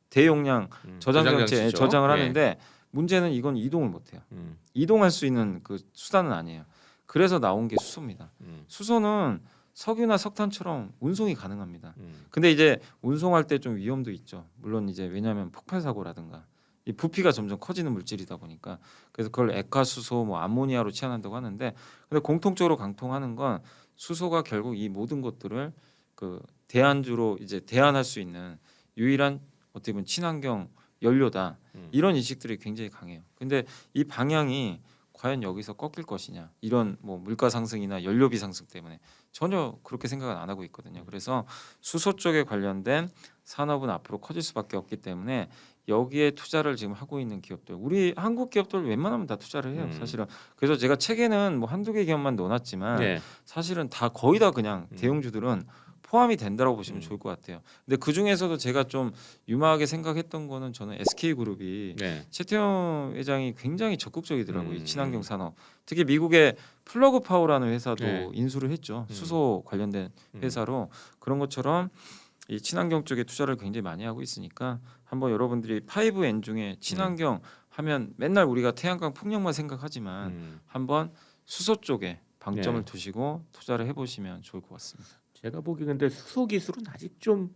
대용량 저장 장치에 장치죠. 저장을 예. 하는데 문제는 이건 이동을 못 해요. 음. 이동할 수 있는 그 수단은 아니에요. 그래서 나온 게 수소입니다. 수소는 석유나 석탄처럼 운송이 가능합니다. 근데 이제 운송할 때 좀 위험도 있죠. 물론 이제 왜냐하면 폭발 사고라든가 이 부피가 점점 커지는 물질이다 보니까 그래서 그걸 액화수소, 뭐 암모니아로 치환한다고 하는데 근데 공통적으로 강통하는 건 수소가 결국 이 모든 것들을 그 대안주로 이제 대안할 수 있는 유일한 어떻게 보면 친환경 연료다 이런 인식들이 굉장히 강해요. 근데 이 방향이 과연 여기서 꺾일 것이냐 이런 뭐 물가 상승이나 연료비 상승 때문에 전혀 그렇게 생각은 안 하고 있거든요. 그래서 수소 쪽에 관련된 산업은 앞으로 커질 수밖에 없기 때문에 여기에 투자를 지금 하고 있는 기업들 우리 한국 기업들 웬만하면 다 투자를 해요. 사실은 그래서 제가 책에는 뭐 한두 개 기업만 넣어놨지만 네. 사실은 다 거의 다 그냥 대형주들은 포함이 된다고 보시면 좋을 것 같아요. 근데 그 중에서도 제가 좀 유망하게 생각했던 거는 저는 SK그룹이 네. 최태원 회장이 굉장히 적극적이더라고요. 이 친환경 산업. 특히 미국의 플러그 파워라는 회사도 네. 인수를 했죠. 수소 관련된 회사로 그런 것처럼 이 친환경 쪽에 투자를 굉장히 많이 하고 있으니까 한번 여러분들이 5N 중에 친환경 하면 맨날 우리가 태양광 풍력만 생각하지만 한번 수소 쪽에 방점을 네. 두시고 투자를 해보시면 좋을 것 같습니다. 제가 보기 근데 수소 기술은 아직 좀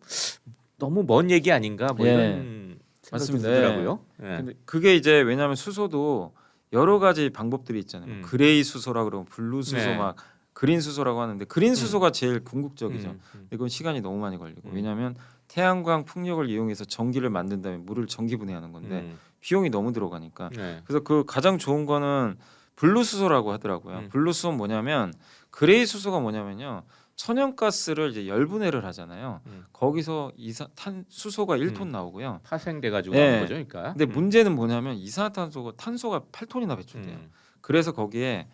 너무 먼 얘기 아닌가 뭐 예. 이런 생각이 맞습니다. 들더라고요. 예. 근데 그게 이제 왜냐하면 수소도 여러 가지 방법들이 있잖아요. 그레이 수소라 그러고 블루 수소 네. 막 그린 수소라고 하는데 그린 수소가 제일 궁극적이죠. 음. 이건 시간이 너무 많이 걸리고 왜냐하면 태양광 풍력을 이용해서 전기를 만든 다음에 물을 전기 분해하는 건데 비용이 너무 들어가니까 네. 그래서 그 가장 좋은 거는 블루 수소라고 하더라고요. 블루 수소는 뭐냐면 그레이 수소가 뭐냐면요. 천연가스를 이제 열분해를 하잖아요. 거기서 수소가 1톤 나오고요. 파생돼 가지고 네. 나온 거죠, 그러니까. 근데 문제는 뭐냐면 이산화탄소가 탄소가 8톤이나 배출돼요. 그래서 거기에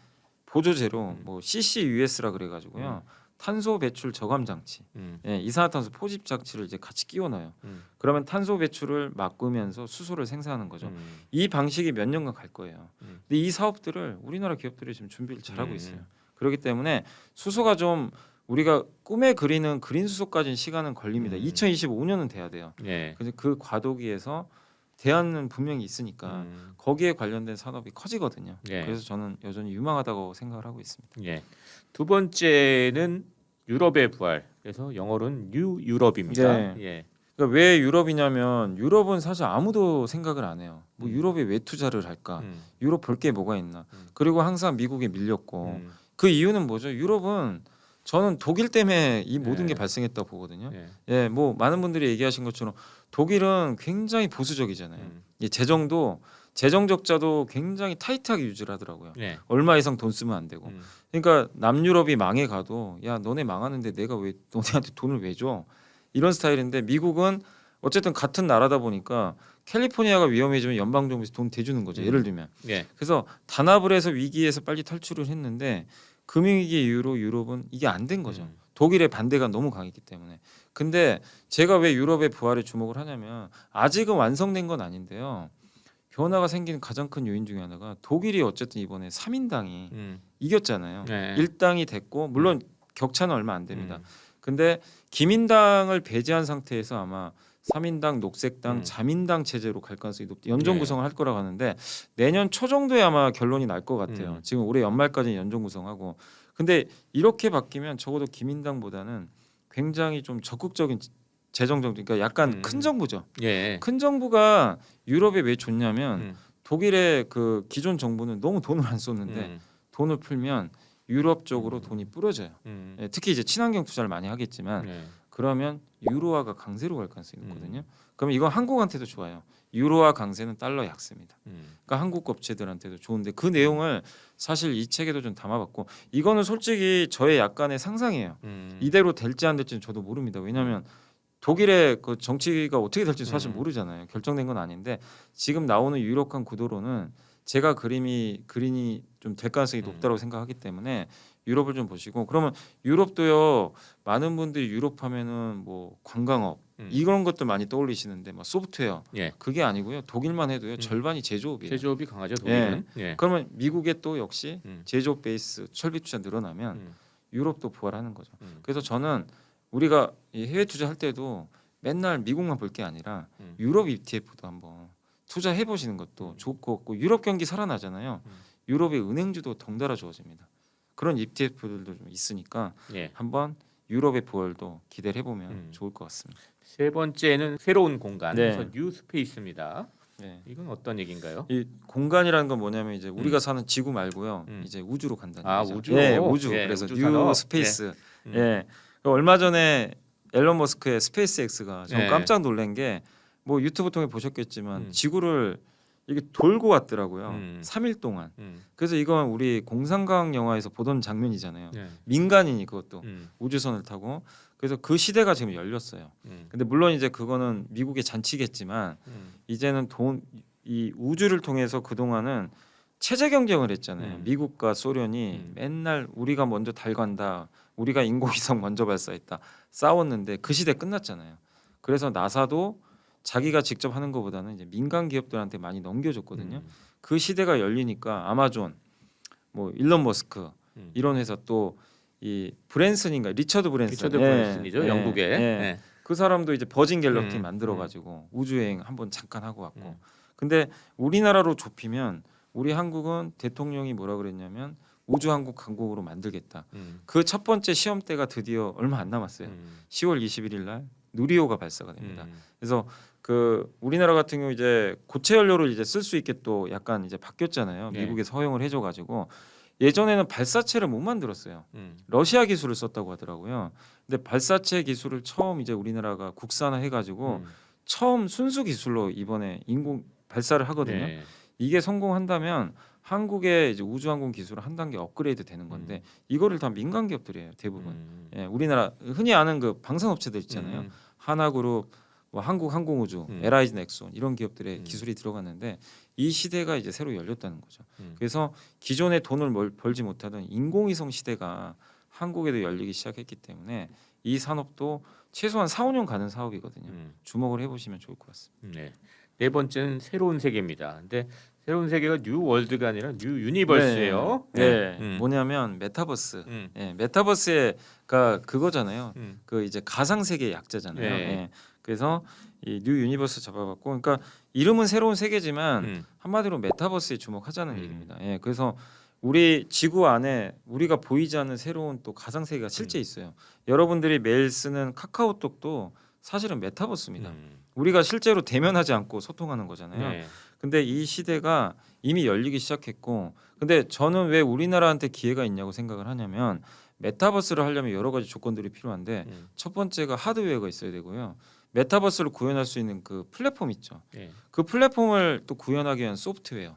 보조제로 뭐 CCUS라 그래가지고요. 탄소 배출 저감 장치, 예, 이산화탄소 포집 장치를 이제 같이 끼워 넣어요. 그러면 탄소 배출을 막으면서 수소를 생산하는 거죠. 이 방식이 몇 년간 갈 거예요. 근데 이 사업들을 우리나라 기업들이 지금 준비를 잘하고 있어요. 그렇기 때문에 수소가 좀 우리가 꿈에 그리는 그린 수소까지는 시간은 걸립니다. 2025년은 돼야 돼요. 예. 그래서 그 과도기에서 대안은 분명히 있으니까 거기에 관련된 산업이 커지거든요. 예. 그래서 저는 여전히 유망하다고 생각을 하고 있습니다. 예. 두 번째는 유럽의 부활. 그래서 영어로는 뉴 유럽입니다. 네. 예. 그러니까 왜 유럽이냐면 유럽은 사실 아무도 생각을 안 해요. 뭐 유럽에 왜 투자를 할까? 음. 유럽 볼 게 뭐가 있나? 그리고 항상 미국에 밀렸고 음. 그 이유는 뭐죠? 유럽은 저는 독일 때문에 이 모든 게 예. 발생했다고 보거든요. 예. 예, 뭐 많은 분들이 얘기하신 것처럼 독일은 굉장히 보수적이잖아요. 예, 재정 적자도 굉장히 타이트하게 유지를 하더라고요. 예. 얼마 이상 돈 쓰면 안 되고. 그러니까 남유럽이 망해 가도 야 너네 망하는데 내가 왜 너네한테 돈을 왜 줘? 이런 스타일인데 미국은 어쨌든 같은 나라다 보니까 캘리포니아가 위험해지면 연방 정부에서 돈 대주는 거죠. 예를 들면. 예. 그래서 단합을 해서 위기에서 빨리 탈출을 했는데 금융위기 이후로 유럽은 이게 안 된 거죠. 독일의 반대가 너무 강했기 때문에. 근데 제가 왜 유럽의 부활에 주목을 하냐면 아직은 완성된 건 아닌데요. 변화가 생기는 가장 큰 요인 중에 하나가 독일이 어쨌든 이번에 3인당이 이겼잖아요. 네. 1당이 됐고 물론 격차는 얼마 안 됩니다. 근데 기민당을 배제한 상태에서 아마 3인당, 녹색당, 자민당 체제로 갈 가능성이 높다. 연정 네. 구성을 할 거라고 하는데 내년 초 정도에 아마 결론이 날 것 같아요. 지금 올해 연말까지는 연정 구성하고. 근데 이렇게 바뀌면 적어도 기민당보다는 굉장히 좀 적극적인 재정 정부, 그러니까 약간 큰 정부죠. 예. 큰 정부가 유럽에 왜 좋냐면 독일의 그 기존 정부는 너무 돈을 안 썼는데 돈을 풀면 유럽 쪽으로 돈이 뿌려져요. 예, 특히 이제 친환경 투자를 많이 하겠지만 예. 그러면 유로화가 강세로 갈 가능성이 높거든요. 그러면 이건 한국한테도 좋아요. 유로화 강세는 달러 약세입니다. 그러니까 한국 업체들한테도 좋은데 그 내용을 사실 이 책에도 좀 담아봤고 이거는 솔직히 저의 약간의 상상이에요. 이대로 될지 안 될지는 저도 모릅니다. 왜냐하면 독일의 그 정치가 어떻게 될지 사실 모르잖아요. 결정된 건 아닌데 지금 나오는 유력한 구도로는 제가 그린이 좀 될 가능성이 높다고 생각하기 때문에 유럽을 좀 보시고 그러면 유럽도요 많은 분들이 유럽 하면은 뭐 관광업 이런 것들 많이 떠올리시는데 뭐 소프트웨어 예. 그게 아니고요 독일만 해도요 절반이 제조업이에요. 제조업이 강하죠 독일은. 예. 그러면 미국에 또 역시 제조업 베이스 설비 투자 늘어나면 유럽도 부활하는 거죠. 그래서 저는 우리가 이 해외 투자할 때도 맨날 미국만 볼 게 아니라 유럽 ETF도 한번 투자해 보시는 것도 좋을 것 같고 유럽 경기 살아나잖아요. 유럽의 은행주도 덩달아 좋아집니다. 그런 ETF들도 좀 있으니까 예. 한번 유럽의 부활도 기대를 해보면 좋을 것 같습니다. 세 번째는 새로운 공간. 네. 그래서 뉴 스페이스입니다. 네. 이건 어떤 얘기인가요? 이 공간이라는 건 뭐냐면 이제 우리가 사는 지구 말고요, 이제 우주로 간다는 아, 거죠. 우주? 네, 우주. 예, 그래서 우주 뉴 산업. 스페이스. 예. 얼마 전에 앨런 머스크의 스페이스 X가 좀 예. 깜짝 놀란 게 뭐 유튜브 통해 보셨겠지만 지구를 이게 돌고 왔더라고요. 3일 동안. 그래서 이건 우리 공상과학 영화에서 보던 장면이잖아요. 예. 민간인이 그것도 우주선을 타고 그래서 그 시대가 지금 열렸어요. 근데 물론 이제 그거는 미국의 잔치겠지만 이제는 이 우주를 통해서 그 동안은 체제 경쟁을 했잖아요. 미국과 소련이 맨날 우리가 먼저 달 간다, 우리가 인공위성 먼저 발사했다 싸웠는데 그 시대 끝났잖아요. 그래서 나사도 자기가 직접 하는 것보다는 이제 민간 기업들한테 많이 넘겨줬거든요. 그 시대가 열리니까 아마존, 뭐 일론 머스크 이런 회사 또 이 브랜슨인가 리처드 브랜슨이죠. 영국의. 예. 그 사람도 이제 버진 갤럭시 만들어 가지고 우주여행 한번 잠깐 하고 왔고. 근데 우리나라로 좁히면 우리 한국은 대통령이 뭐라 그랬냐면 우주항공 강국으로 만들겠다. 그 첫 번째 시험대가 드디어 얼마 안 남았어요. 10월 21일 날 누리호가 발사가 됩니다. 그래서 그 우리나라 같은 경우 이제 고체 연료를 이제 쓸 수 있게 또 약간 이제 바뀌었잖아요. 네. 미국에서 허용을 해줘 가지고 예전에는 발사체를 못 만들었어요. 러시아 기술을 썼다고 하더라고요. 근데 발사체 기술을 처음 이제 우리나라가 국산화해 가지고 처음 순수 기술로 이번에 인공 발사를 하거든요. 네. 이게 성공한다면 한국의 이제 우주항공 기술을 한 단계 업그레이드 되는 건데 이거를 다 민간 기업들이에요 대부분. 예, 우리나라 흔히 아는 그 방산업체들 있잖아요. 하나그룹, 뭐 한국항공우주, LIG 넥손 이런 기업들의 기술이 들어갔는데 이 시대가 이제 새로 열렸다는 거죠. 그래서 기존에 돈을 벌지 못하던 인공위성 시대가 한국에도 열리기 시작했기 때문에 이 산업도 최소한 4, 5년 가는 사업이거든요. 주목을 해보시면 좋을 것 같습니다. 네. 네 번째는 새로운 세계입니다. 근데 새로운 세계가 뉴 월드가 아니라 뉴 유니버스예요. 네. 음. 뭐냐면 메타버스. 음. 예, 메타버스가 그거잖아요. 음. 그 이제 가상 세계 약자잖아요. 네. 예. 그래서 이 뉴 유니버스 잡아봤고, 그러니까 이름은 새로운 세계지만 음. 한마디로 메타버스에 주목하자는 음. 얘기입니다. 예. 그래서 우리 지구 안에 우리가 보이지 않는 새로운 또 가상 세계가 실제 있어요. 여러분들이 매일 쓰는 카카오톡도 사실은 메타버스입니다. 우리가 실제로 대면하지 않고 소통하는 거잖아요. 네. 근데 이 시대가 이미 열리기 시작했고, 근데 저는 왜 우리나라한테 기회가 있냐고 생각을 하냐면, 메타버스를 하려면 여러 가지 조건들이 필요한데 첫 번째가 하드웨어가 있어야 되고요. 메타버스를 구현할 수 있는 그 플랫폼 있죠. 네. 그 플랫폼을 또 구현하기 위한 소프트웨어,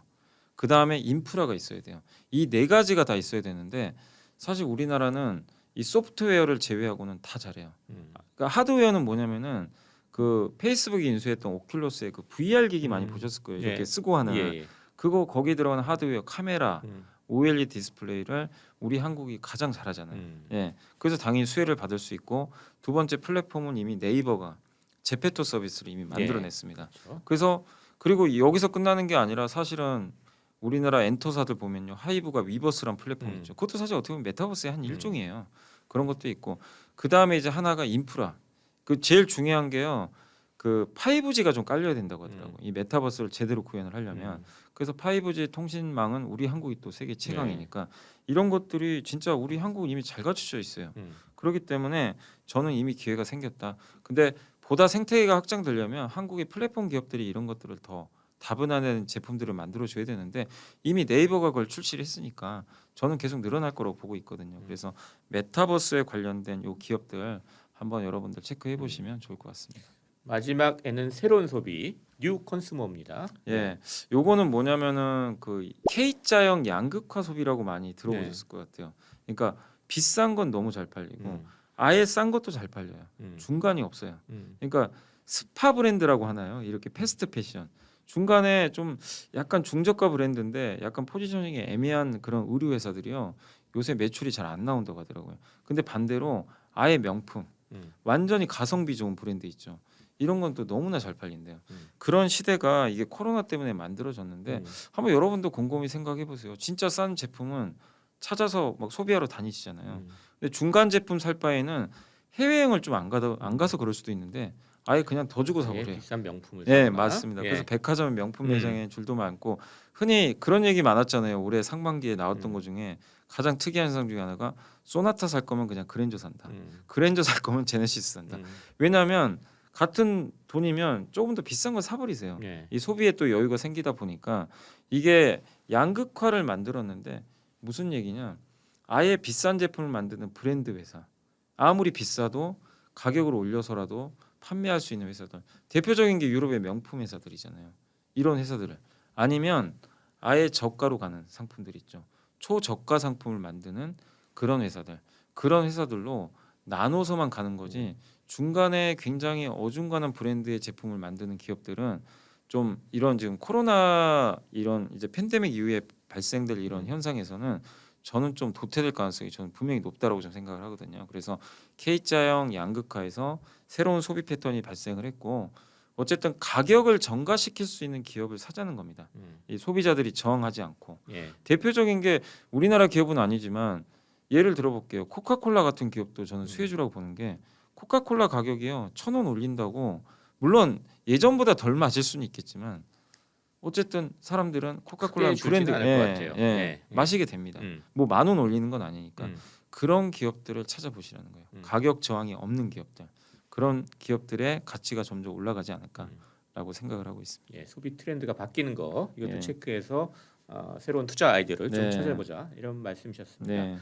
그 다음에 인프라가 있어야 돼요. 이 네 가지가 다 있어야 되는데 사실 우리나라는 이 소프트웨어를 제외하고는 다 잘해요. 그러니까 하드웨어는 뭐냐면은 그 페이스북이 인수했던 오큘러스의 그 VR 기기 많이 보셨을 거예요. 이렇게 예. 쓰고 하는 예. 그거 거기 들어가는 하드웨어, 카메라, 음. OLED 디스플레이를 우리 한국이 가장 잘하잖아요. 예, 그래서 당연히 수혜를 받을 수 있고, 두 번째 플랫폼은 이미 네이버가 제페토 서비스를 이미 만들어냈습니다. 그렇죠. 그래서 그리고 여기서 끝나는 게 아니라 사실은 우리나라 엔터사들 보면요, 하이브가 위버스란 플랫폼 있죠. 그것도 사실 어떻게 보면 메타버스의 한 일종이에요. 그런 것도 있고, 그 다음에 이제 하나가 인프라. 그 제일 중요한 게요, 그 5G가 좀 깔려야 된다고 하더라고요. 이 메타버스를 제대로 구현을 하려면. 그래서 5G 통신망은 우리 한국이 또 세계 최강이니까 이런 것들이 진짜 우리 한국은 이미 잘 갖춰져 있어요. 그렇기 때문에 저는 이미 기회가 생겼다. 근데 보다 생태계가 확장되려면 한국의 플랫폼 기업들이 이런 것들을 더 다변화된 제품들을 만들어줘야 되는데 이미 네이버가 그걸 출시를 했으니까 저는 계속 늘어날 거라고 보고 있거든요. 그래서 메타버스에 관련된 요 기업들 한번 여러분들 체크해 보시면 좋을 것 같습니다. 마지막에는 새로운 소비 뉴 컨슈머입니다. 예, 요거는 뭐냐면은 그 K자형 양극화 소비라고 많이 들어보셨을 것 같아요. 그러니까 비싼 건 너무 잘 팔리고 아예 싼 것도 잘 팔려요. 중간이 없어요. 그러니까 스파 브랜드라고 하나요? 이렇게 패스트 패션. 중간에 좀 약간 중저가 브랜드인데 약간 포지셔닝이 애매한 그런 의류 회사들이요. 요새 매출이 잘 안 나온다고 하더라고요. 근데 반대로 아예 명품, 완전히 가성비 좋은 브랜드 있죠. 이런 건 또 너무나 잘 팔린대요. 그런 시대가 이게 코로나 때문에 만들어졌는데 한번 여러분도 곰곰이 생각해 보세요. 진짜 싼 제품은 찾아서 막 소비하러 다니시잖아요. 근데 중간 제품 살 바에는 해외여행을 좀 안 가서 그럴 수도 있는데 아예 그냥 더 주고 사고 그래요. 비싼 명품을 네, 사거나. 맞습니다. 예. 그래서 백화점 명품 매장에 줄도 많고, 흔히 그런 얘기 많았잖아요. 올해 상반기에 나왔던 것 중에 가장 특이한 현상 중에 하나가 소나타 살 거면 그냥 그랜저 산다. 그랜저 살 거면 제네시스 산다. 왜냐하면 같은 돈이면 조금 더 비싼 걸 사버리세요. 예. 이 소비에 또 여유가 생기다 보니까 이게 양극화를 만들었는데 무슨 얘기냐? 아예 비싼 제품을 만드는 브랜드 회사, 아무리 비싸도 가격을 올려서라도 판매할 수 있는 회사들, 대표적인 게 유럽의 명품 회사들이잖아요. 이런 회사들을 아니면 아예 저가로 가는 상품들 있죠. 초저가 상품을 만드는 그런 회사들, 그런 회사들로 나눠서만 가는 거지. 중간에 굉장히 어중간한 브랜드의 제품을 만드는 기업들은 좀 이런 지금 코로나 이런 이제 팬데믹 이후에 발생될 이런 현상에서는 저는 좀 도태될 가능성이 저는 분명히 높다라고 좀 생각을 하거든요. 그래서 K자형 양극화에서 새로운 소비 패턴이 발생을 했고, 어쨌든 가격을 정가시킬 수 있는 기업을 사자는 겁니다. 이 소비자들이 저항하지 않고. 예. 대표적인 게 우리나라 기업은 아니지만 예를 들어볼게요. 코카콜라 같은 기업도 저는 수혜주라고 보는 게, 코카콜라 가격이요 1,000원 올린다고, 물론 예전보다 덜 마실 수는 있겠지만 어쨌든 사람들은 코카콜라 크게 브랜드 줄지는 않을 것 같아요. 예. 마시게 됩니다. 음. 뭐 10,000원 올리는 건 아니니까. 그런 기업들을 찾아보시라는 거예요. 가격 저항이 없는 기업들, 그런 기업들의 가치가 점점 올라가지 않을까라고 생각을 하고 있습니다. 예, 소비 트렌드가 바뀌는 거 이것도 예. 체크해서 새로운 투자 아이디어를 좀 네. 찾아보자 이런 말씀이셨습니다. 네,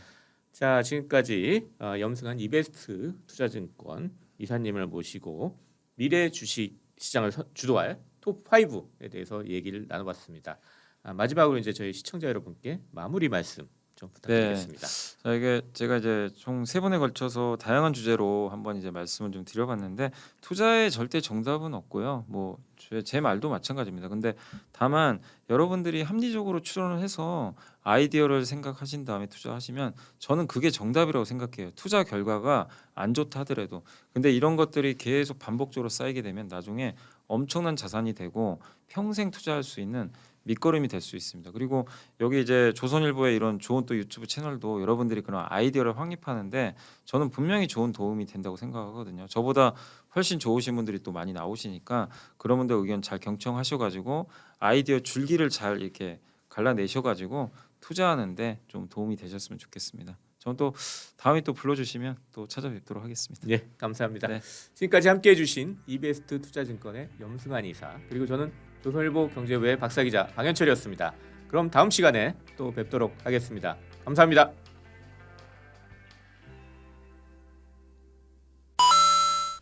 자, 지금까지 염승한 이베스트 투자증권 이사님을 모시고 미래 주식 시장을 주도할 톱 5에 대해서 얘기를 나눠봤습니다. 마지막으로 이제 저희 시청자 여러분께 마무리 말씀 좀 부탁드리겠습니다. 자, 이게 제가 이제 총 3번에 걸쳐서 다양한 주제로 한번 이제 말씀을 좀 드려봤는데, 투자에 절대 정답은 없고요. 뭐 제 말도 마찬가지입니다. 근데 다만 여러분들이 합리적으로 추론을 해서 아이디어를 생각하신 다음에 투자하시면 저는 그게 정답이라고 생각해요. 투자 결과가 안 좋다 하더라도. 근데 이런 것들이 계속 반복적으로 쌓이게 되면 나중에 엄청난 자산이 되고 평생 투자할 수 있는 밑거름이 될 수 있습니다. 그리고 여기 이제 조선일보의 이런 좋은 또 유튜브 채널도 여러분들이 그런 아이디어를 확립하는데 저는 분명히 좋은 도움이 된다고 생각하거든요. 저보다 훨씬 좋으신 분들이 또 많이 나오시니까 그런 분들 의견 잘 경청하셔가지고 아이디어 줄기를 잘 이렇게 갈라내셔가지고 투자하는데 좀 도움이 되셨으면 좋겠습니다. 저는 또 다음에 또 불러주시면 또 찾아뵙도록 하겠습니다. 예, 감사합니다. 네. 지금까지 함께해주신 이베스트 투자증권의 염승환 이사 그리고 저는 조선일보 경제부의 박사기자 강현철이었습니다. 그럼 다음 시간에 또 뵙도록 하겠습니다. 감사합니다.